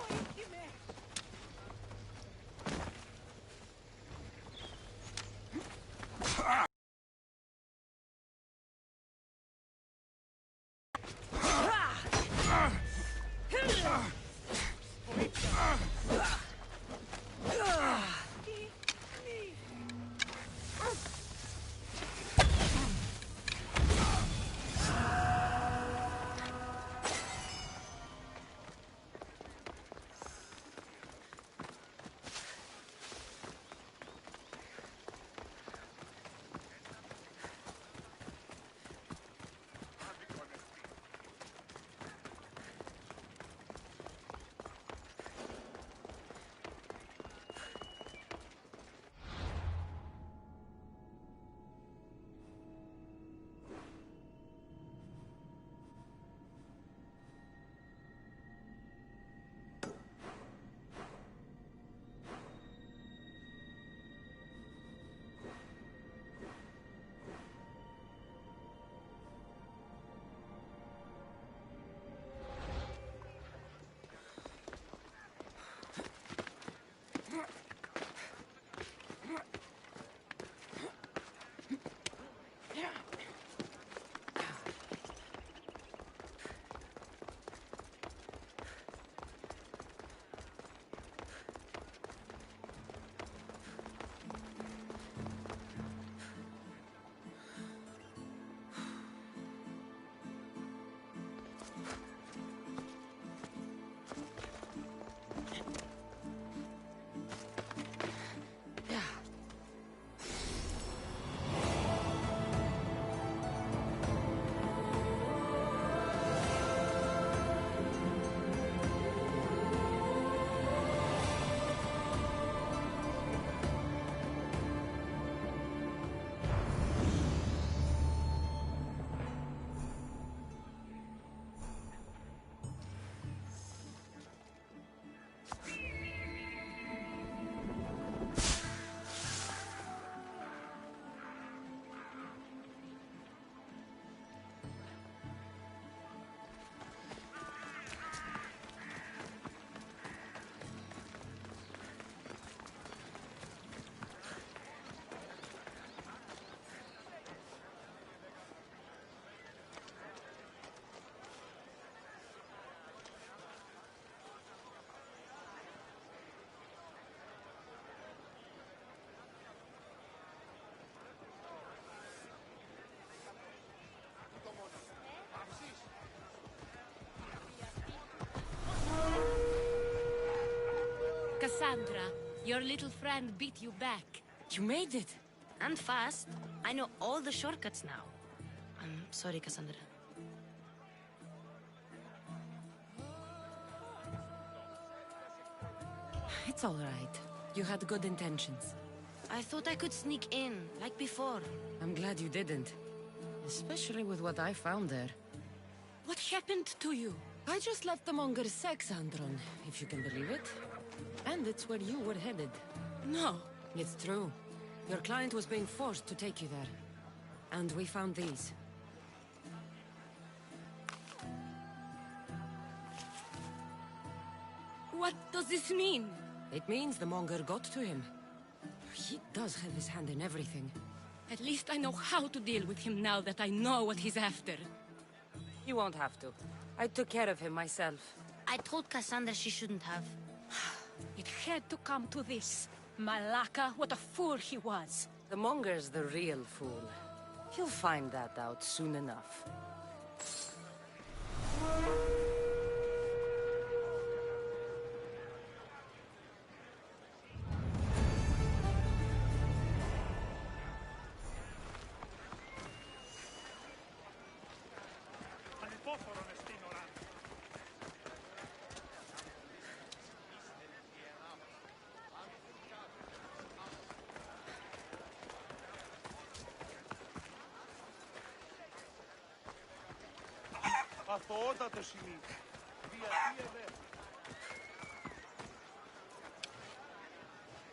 Cassandra, your little friend beat you back. You made it. And fast. I know all the shortcuts now. I'm sorry, Cassandra. It's all right. You had good intentions. I thought I could sneak in, like before. I'm glad you didn't. Especially with what I found there. What happened to you? I just left the Monger's sex, Andron, if you can believe it. And it's where you were headed. No. It's true. Your client was being forced to take you there. And we found these. What does this mean? It means the Monger got to him. He does have his hand in everything. At least I know how to deal with him now that I know what he's after. You won't have to. I took care of him myself. I told Cassandra she shouldn't have. It had to come to this. Malaka, what a fool he was. The Monger's the real fool. He'll find that out soon enough. Αθωότατο σημείο. Διατία δε.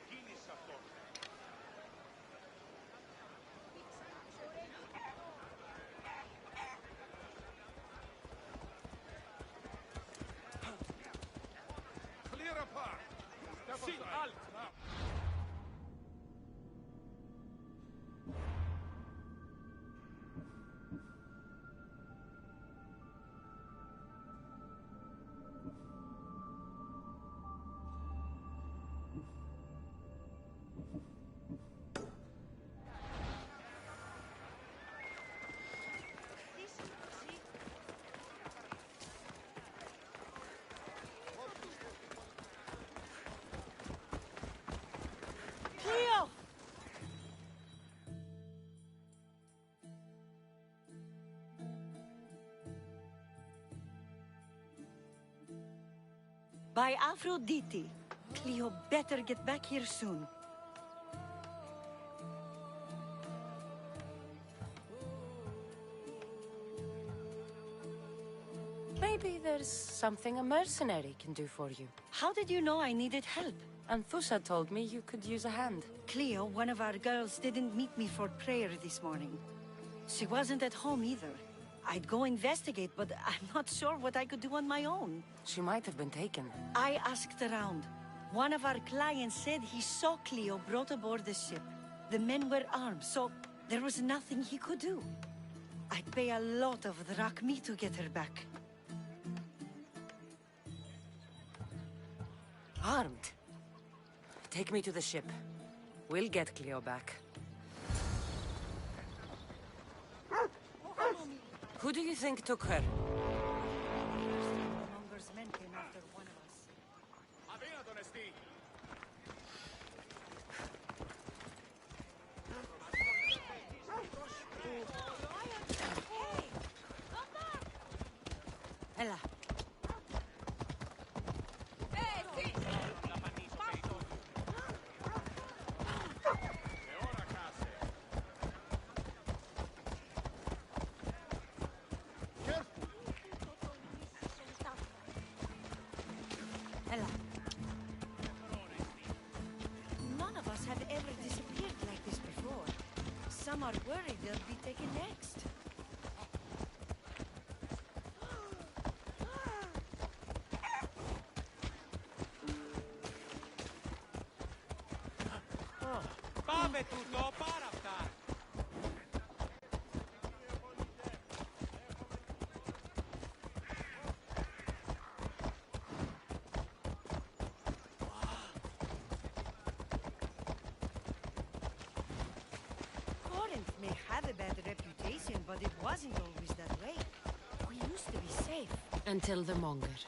Κίνησε αυτό. Clear apart. See, halt. Now. By Aphrodite. Cleo better get back here soon. Maybe there's something a mercenary can do for you. How did you know I needed help? Anthusa told me you could use a hand. Cleo, one of our girls, didn't meet me for prayer this morning. She wasn't at home either. I'd go investigate, but I'm not sure what I could do on my own. She might have been taken. I asked around. One of our clients said he saw Cleo brought aboard the ship. The men were armed, so there was nothing he could do. I'd pay a lot of drachmi to get her back. Armed? Take me to the ship. We'll get Cleo back. Who do you think took her? Monger's men came after one of us. Ella. None of us have ever disappeared like this before. Some are worried they'll be taken next. Πάμε τούτο, πάρα αυτά. Corinth may have a bad reputation, but it wasn't always that way. We used to be safe. Until the Monger.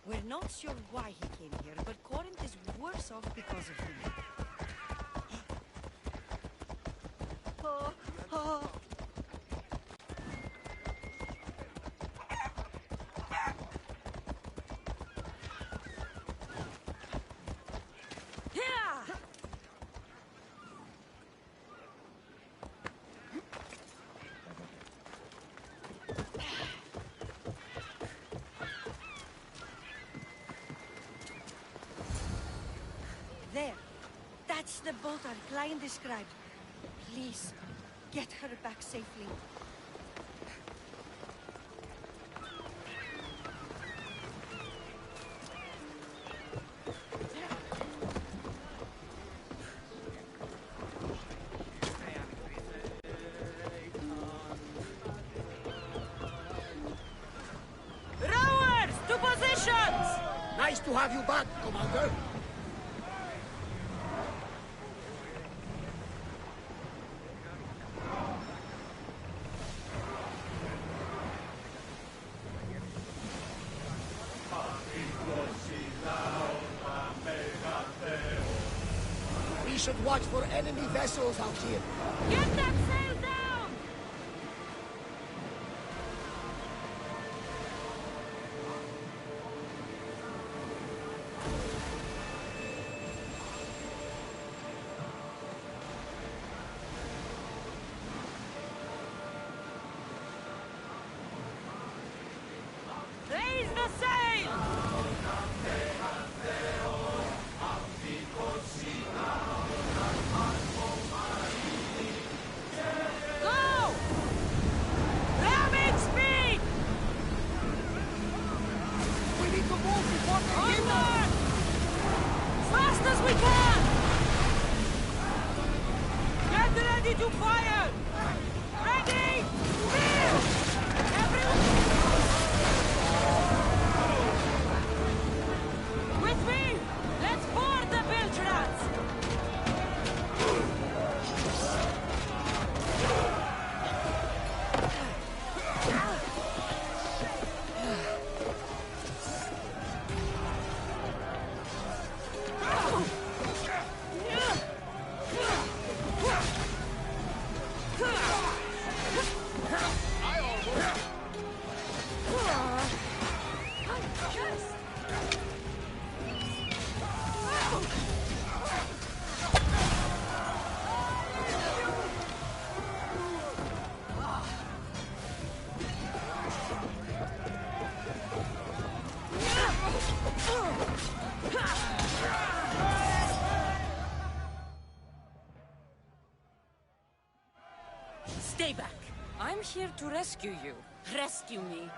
We're not sure why he came here, but Corinth is worse off because of him. Oh, oh. That's the boat our client described. Please, get her back safely. Rowers, to positions! Nice to have you back, Commander. We should watch for enemy vessels out here. Get that sail down! Raise the sail! Go! Ramming speed! We need to move before they give us. Onward! Fast as we can! Get ready to fire! Ready! Fire! Everyone! With me! Let's board the bilge rats! Stay back. I'm here to rescue you. Rescue me.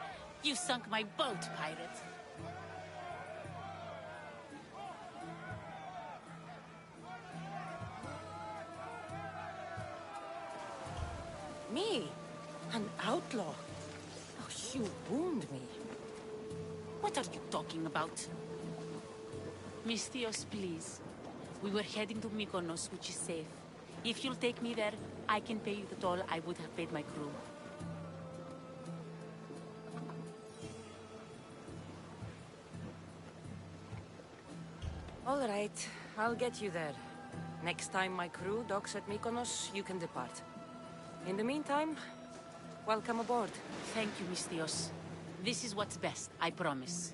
You sunk my boat, pirate. Me? An outlaw? Oh, you wound me. What are you talking about? Mystios, please. We were heading to Mykonos, which is safe. If you'll take me there, I can pay you the toll I would have paid my crew. All right, I'll get you there. Next time my crew docks at Mykonos, you can depart. In the meantime, welcome aboard. Thank you, Mystios. This is what's best, I promise.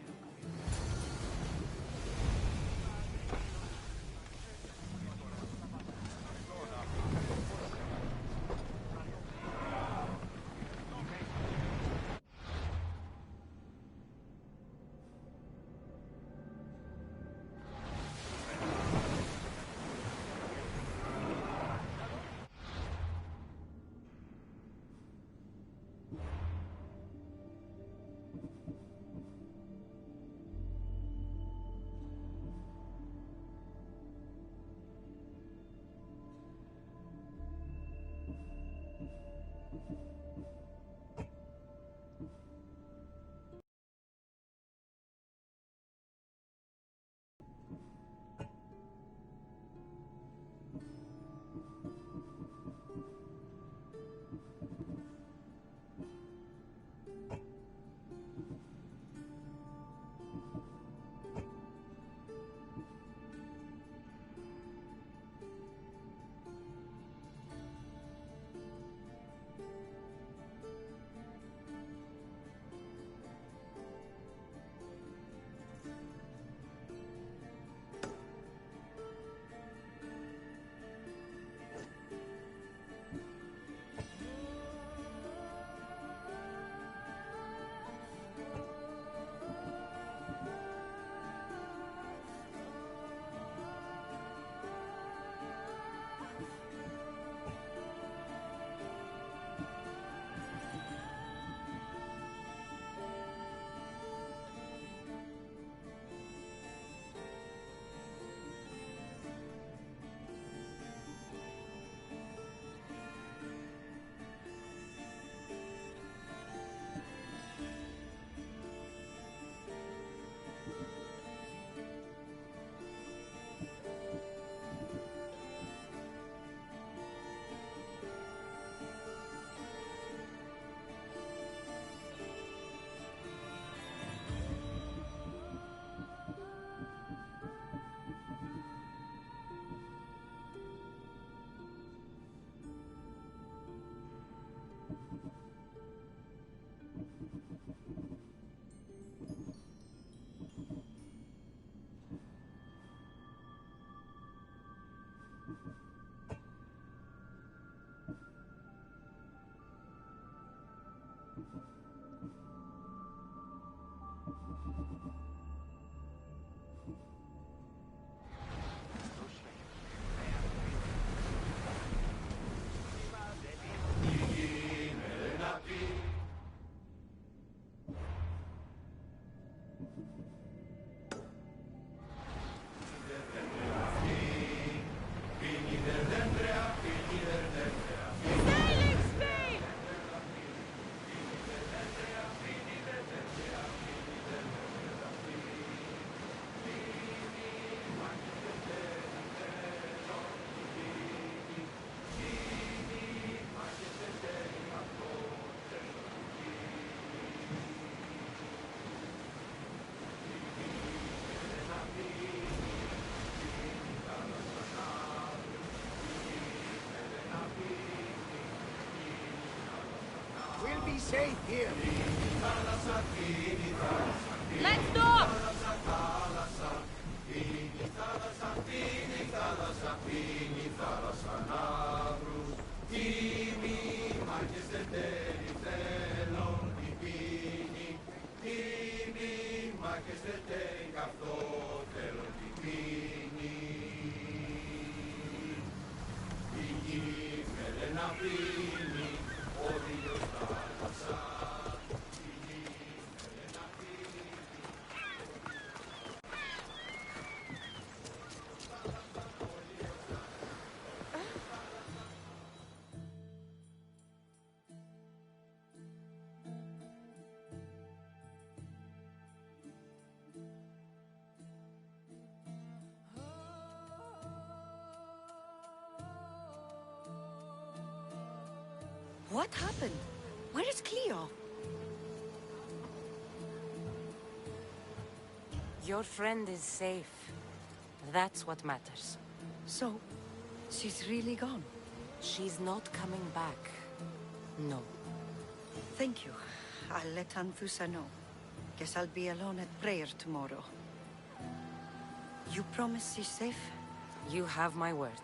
be safe here. Let's go! What happened? Where is Cleo? Your friend is safe. That's what matters. So, she's really gone? She's not coming back. No. Thank you. I'll let Anthusa know. Guess I'll be alone at prayer tomorrow. You promise she's safe? You have my word.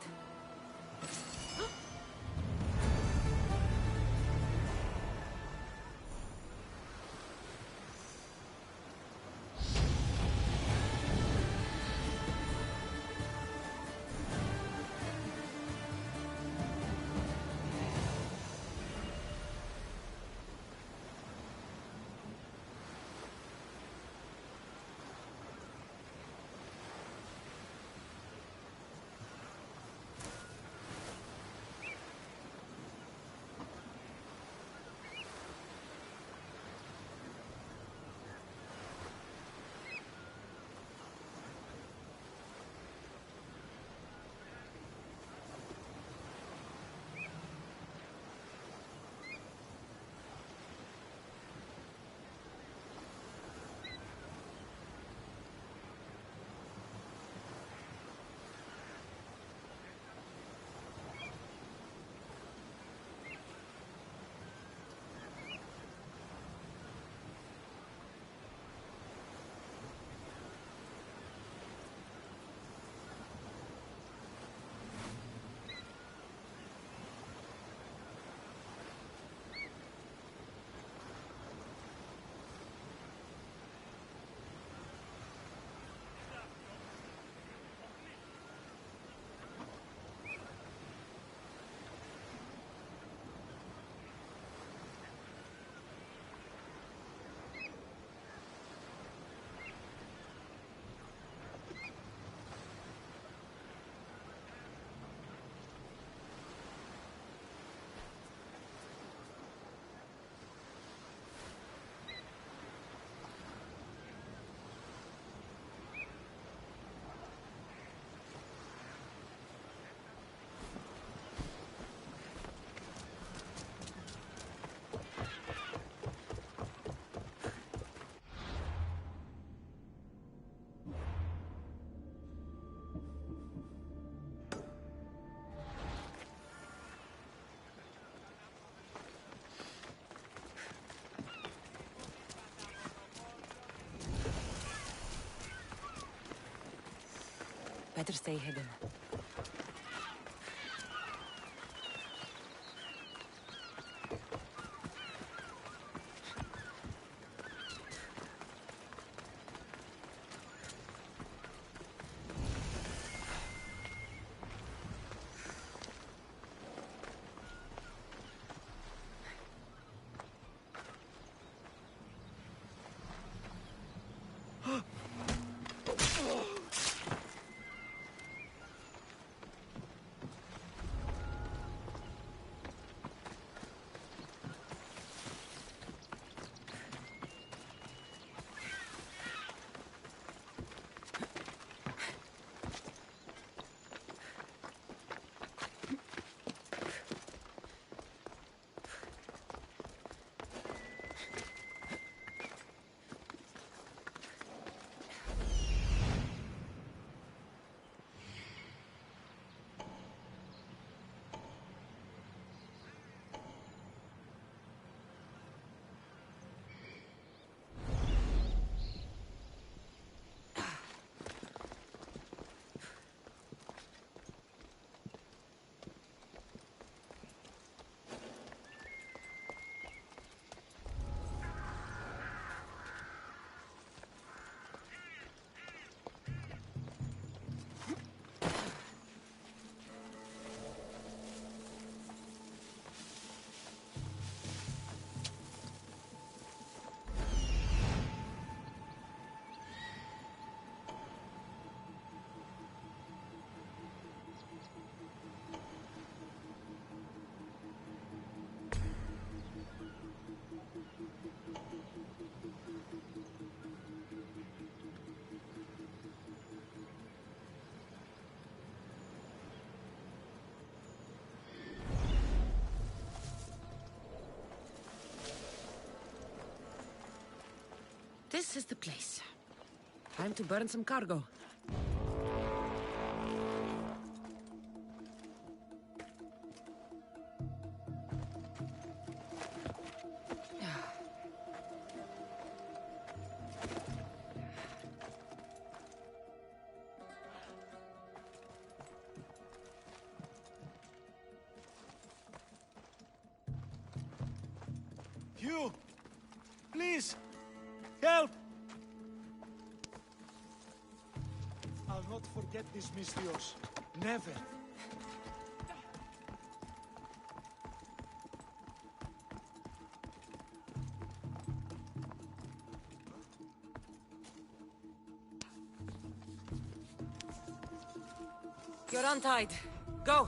Better stay hidden. This is the place. Time to burn some cargo. You! Please! Help! I'll not forget this, Mistios. Never. You're untied. Go!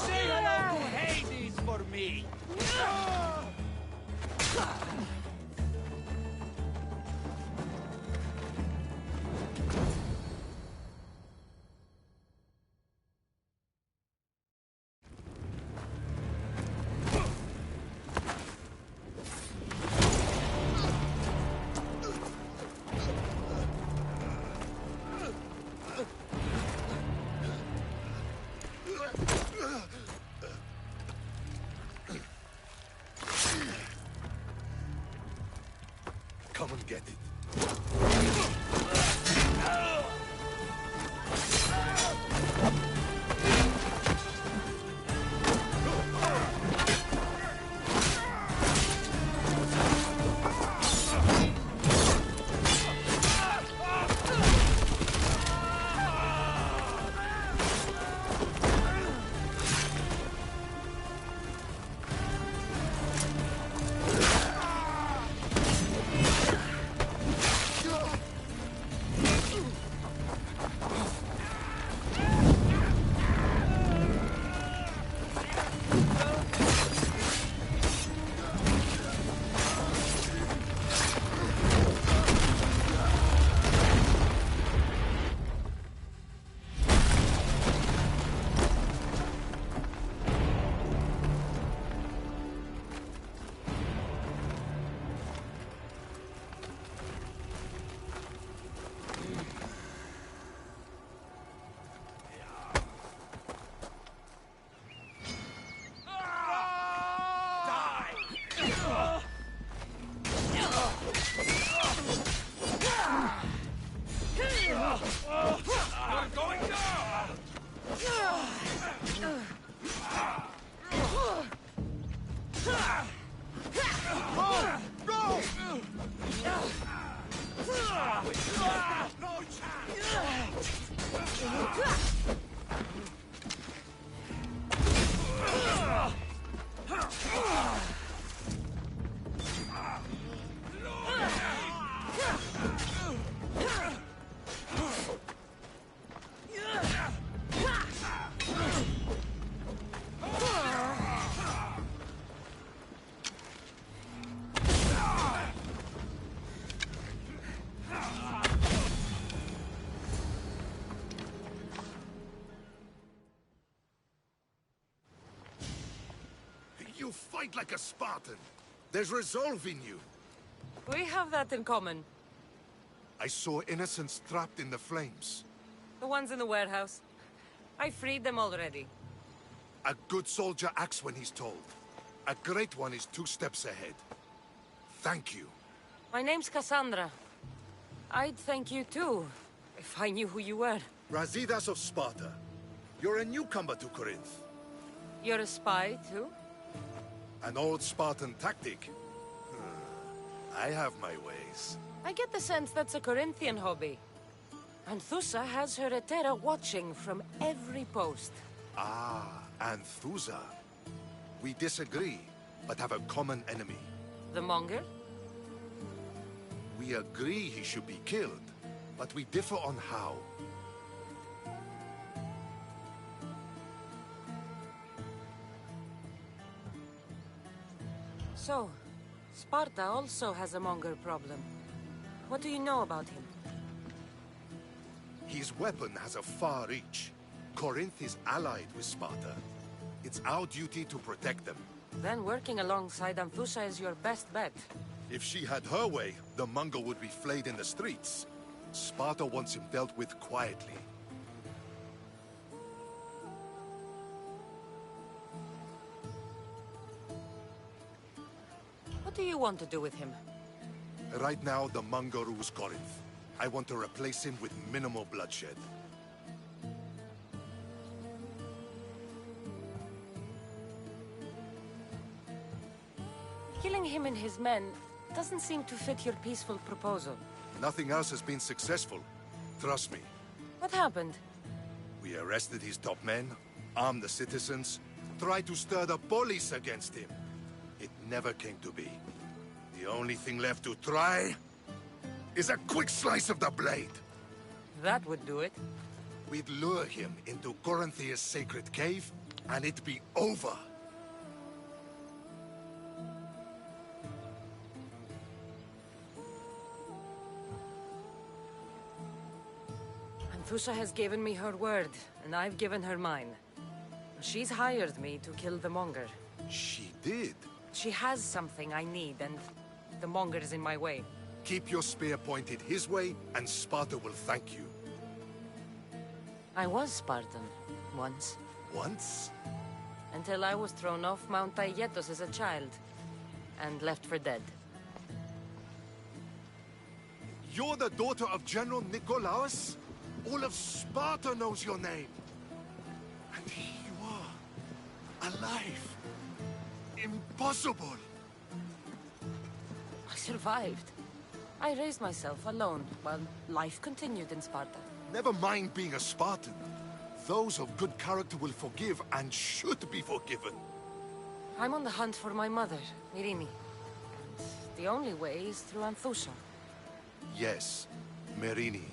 Say hello to Hades for me! You fight like a Spartan. There's resolve in you. We have that in common. I saw innocents trapped in the flames. The ones in the warehouse. I freed them already. A good soldier acts when he's told. A great one is 2 steps ahead. Thank you. My name's Cassandra. I'd thank you too, if I knew who you were. Brasidas of Sparta. You're a newcomer to Corinth. You're a spy too? An old Spartan tactic. I have my ways. I get the sense that's a Corinthian hobby. Anthusa has her Etera watching from every post. Ah, Anthusa. We disagree, but have a common enemy. The Monger? We agree he should be killed, but we differ on how. So, Sparta also has a Monger problem. What do you know about him? His weapon has a far reach. Corinth is allied with Sparta. It's our duty to protect them. Then working alongside Anthusa is your best bet. If she had her way, the Mongol would be flayed in the streets. Sparta wants him dealt with quietly. What do you want to do with him? Right now, the Mongol rules Corinth. I want to replace him with minimal bloodshed. Killing him and his men doesn't seem to fit your peaceful proposal. Nothing else has been successful. Trust me. What happened? We arrested his top men, armed the citizens, tried to stir the police against him. It never came to be. The only thing left to try is a quick slice of the blade. That would do it. We'd lure him into Corinthia's sacred cave, and it'd be over. Anthusa has given me her word, and I've given her mine. She's hired me to kill the Monger. She did? She has something I need, and the Monger is in my way. Keep your spear pointed his way, and Sparta will thank you. I was Spartan, once. Once? Until I was thrown off Mount Aietos as a child, and left for dead. You're the daughter of General Nikolaos? All of Sparta knows your name. And here you are, alive. Impossible! I survived. I raised myself alone, while life continued in Sparta. Never mind being a Spartan. Those of good character will forgive and should be forgiven. I'm on the hunt for my mother, Myrini. And the only way is through Anthusa. Yes, Myrini.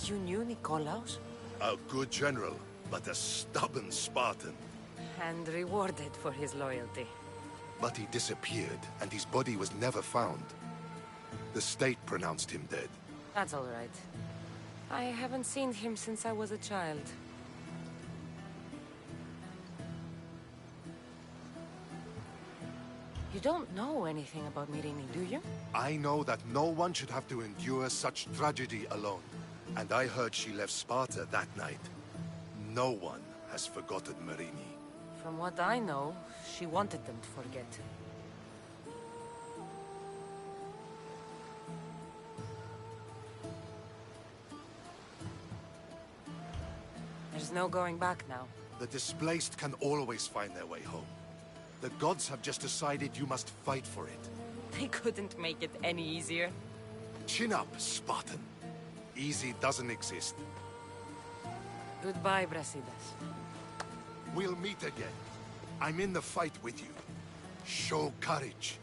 You knew Nikolaos? A good general, but a stubborn Spartan. And rewarded for his loyalty. But he disappeared, and his body was never found. The state pronounced him dead. That's all right. I haven't seen him since I was a child. You don't know anything about Myrini, do you? I know that no one should have to endure such tragedy alone. And I heard she left Sparta that night. No one has forgotten Myrini. From what I know, she wanted them to forget. There's no going back now. The displaced can always find their way home. The gods have just decided you must fight for it. They couldn't make it any easier. Chin up, Spartan. Easy doesn't exist. Goodbye, Brasidas. We'll meet again. I'm in the fight with you. Show courage.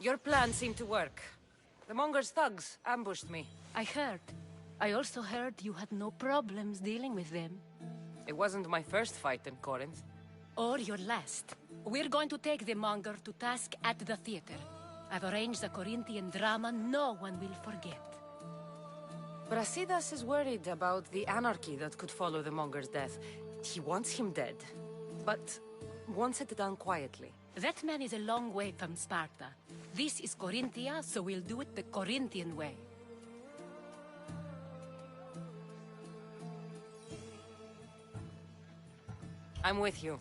Your plan seemed to work. The Monger's thugs ambushed me. I heard. I also heard you had no problems dealing with them. It wasn't my first fight in Corinth. Or your last. We're going to take the Monger to task at the theater. I've arranged a Corinthian drama no one will forget. Brasidas is worried about the anarchy that could follow the Monger's death. He wants him dead, but wants it done quietly. That man is a long way from Sparta. This is Corinthia, so we'll do it the Corinthian way. I'm with you.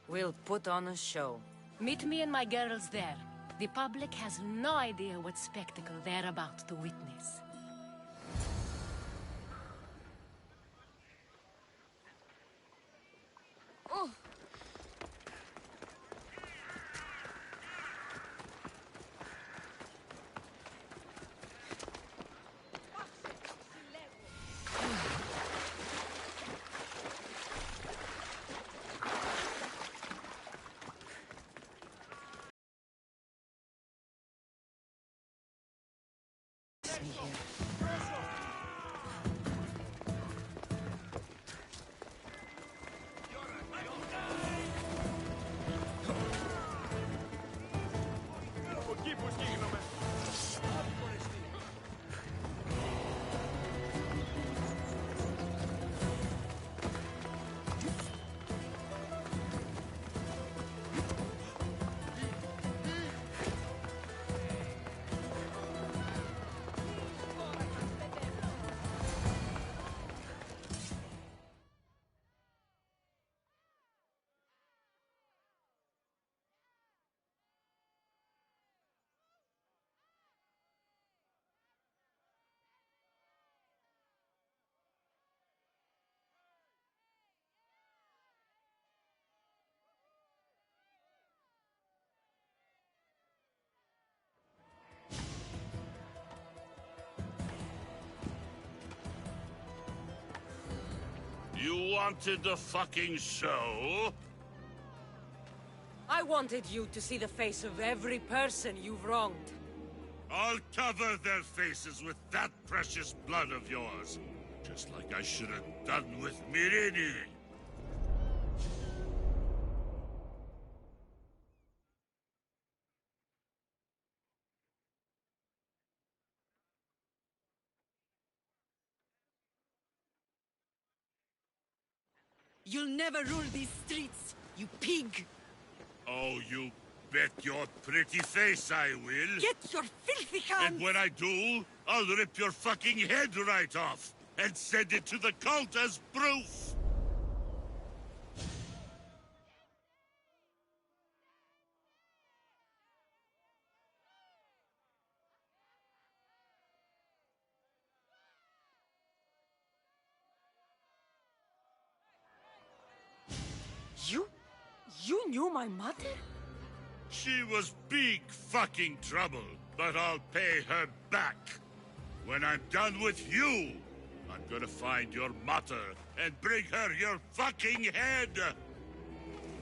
We'll put on a show. Meet me and my girls there. The public has no idea what spectacle they're about to witness. You wanted the fucking show? I wanted you to see the face of every person you've wronged. I'll cover their faces with that precious blood of yours. Just like I should have done with Mirini. You'll never rule these streets, you pig! Oh, you bet your pretty face I will. Get your filthy hands! And when I do, I'll rip your fucking head right off and send it to the cult as proof. You knew my mother? She was big fucking trouble, but I'll pay her back. When I'm done with you, I'm gonna find your mother and bring her your fucking head!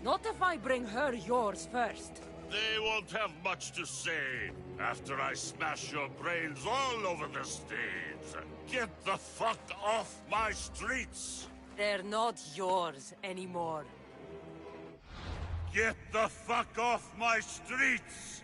Not if I bring her yours first. They won't have much to say after I smash your brains all over the stage. Get the fuck off my streets! They're not yours anymore. Get the fuck off my streets!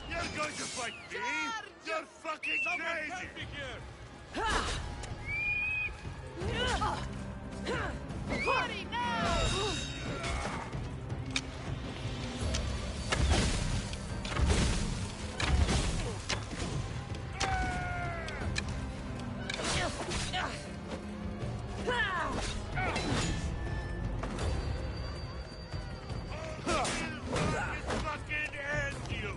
You're going to fight me? You're fucking crazy! Party now! Fucking end you!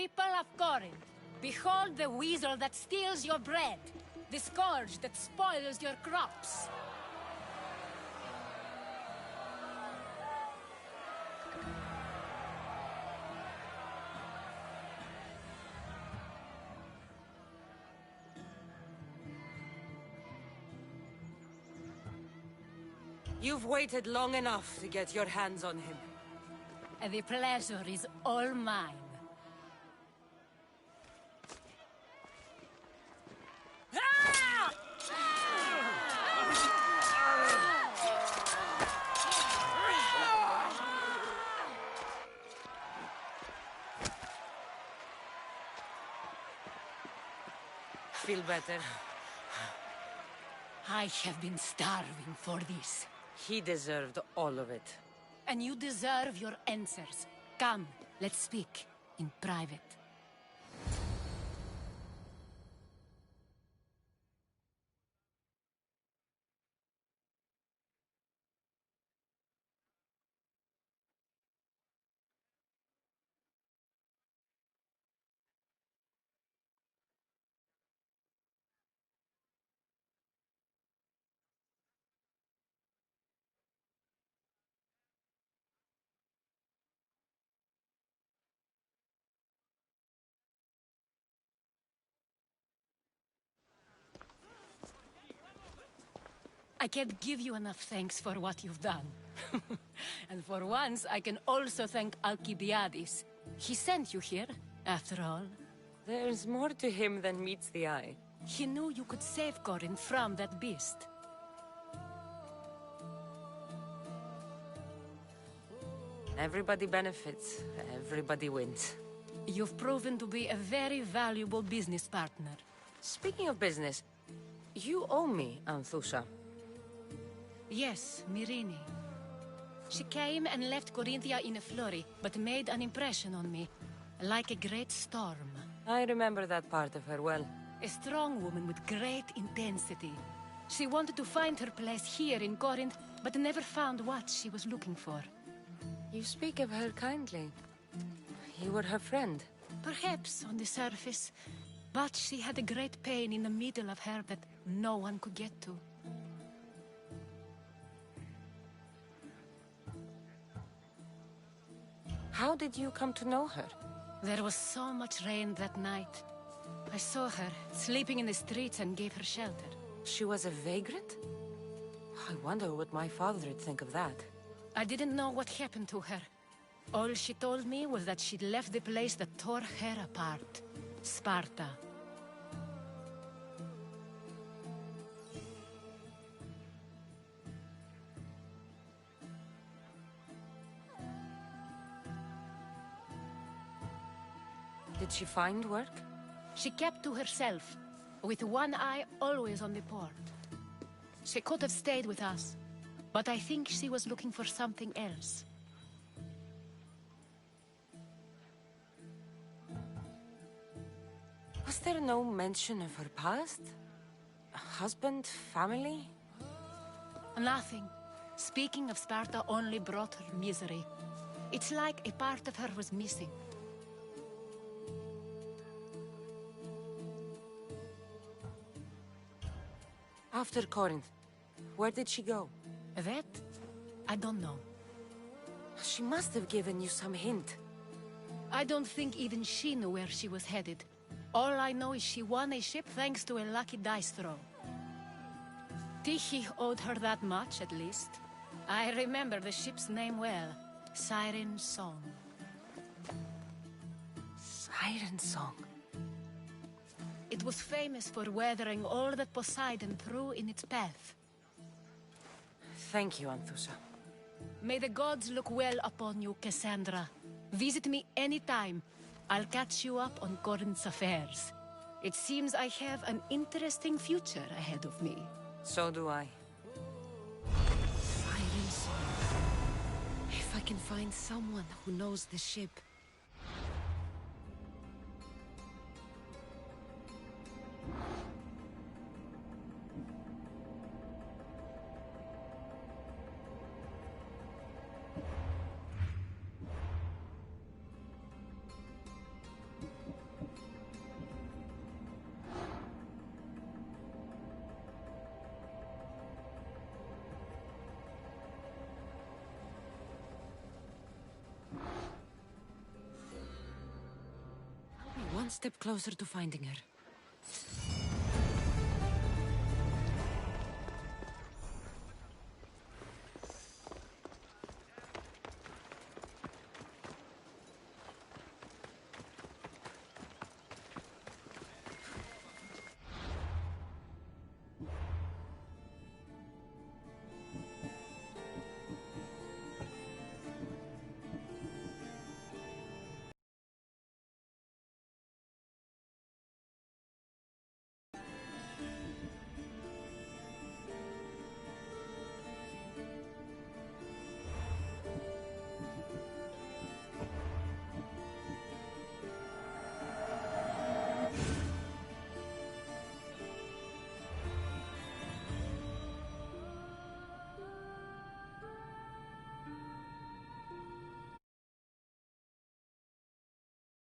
People of Corinth, behold the weasel that steals your bread, the scourge that spoils your crops. You've waited long enough to get your hands on him. The pleasure is all mine. Feel better? I have been starving for this. He deserved all of it. And you deserve your answers. Come, let's speak in private. I can't give you enough thanks for what you've done. And for once, I can also thank Alcibiades. He sent you here, after all. There's more to him than meets the eye. He knew you could save Corinth from that beast. Everybody benefits, everybody wins. You've proven to be a very valuable business partner. Speaking of business, you owe me, Anthusha. Yes, Myrine. She came and left Corinthia in a flurry, but made an impression on me, like a great storm. I remember that part of her well. A strong woman with great intensity. She wanted to find her place here in Corinth, but never found what she was looking for. You speak of her kindly. You were her friend. Perhaps on the surface, but she had a great pain in the middle of her that no one could get to. How did you come to know her? There was so much rain that night. I saw her, sleeping in the streets, and gave her shelter. She was a vagrant? I wonder what my father would think of that. I didn't know what happened to her. All she told me was that she'd left the place that tore her apart. Sparta. Did she find work? She kept to herself, with one eye always on the port. She could have stayed with us, but I think she was looking for something else. Was there no mention of her past? A husband, family? Nothing. Speaking of Sparta only brought her misery. It's like a part of her was missing. After Corinth, where did she go? That? I don't know. She must have given you some hint. I don't think even she knew where she was headed. All I know is she won a ship thanks to a lucky dice throw. Tyche owed her that much, at least. I remember the ship's name well. Siren Song. Siren Song. It was famous for weathering all that Poseidon threw in its path. Thank you, Anthusha. May the gods look well upon you, Cassandra. Visit me anytime. I'll catch you up on Corinth's affairs. It seems I have an interesting future ahead of me. So do I. Siren Song. If I can find someone who knows the ship. One step closer to finding her.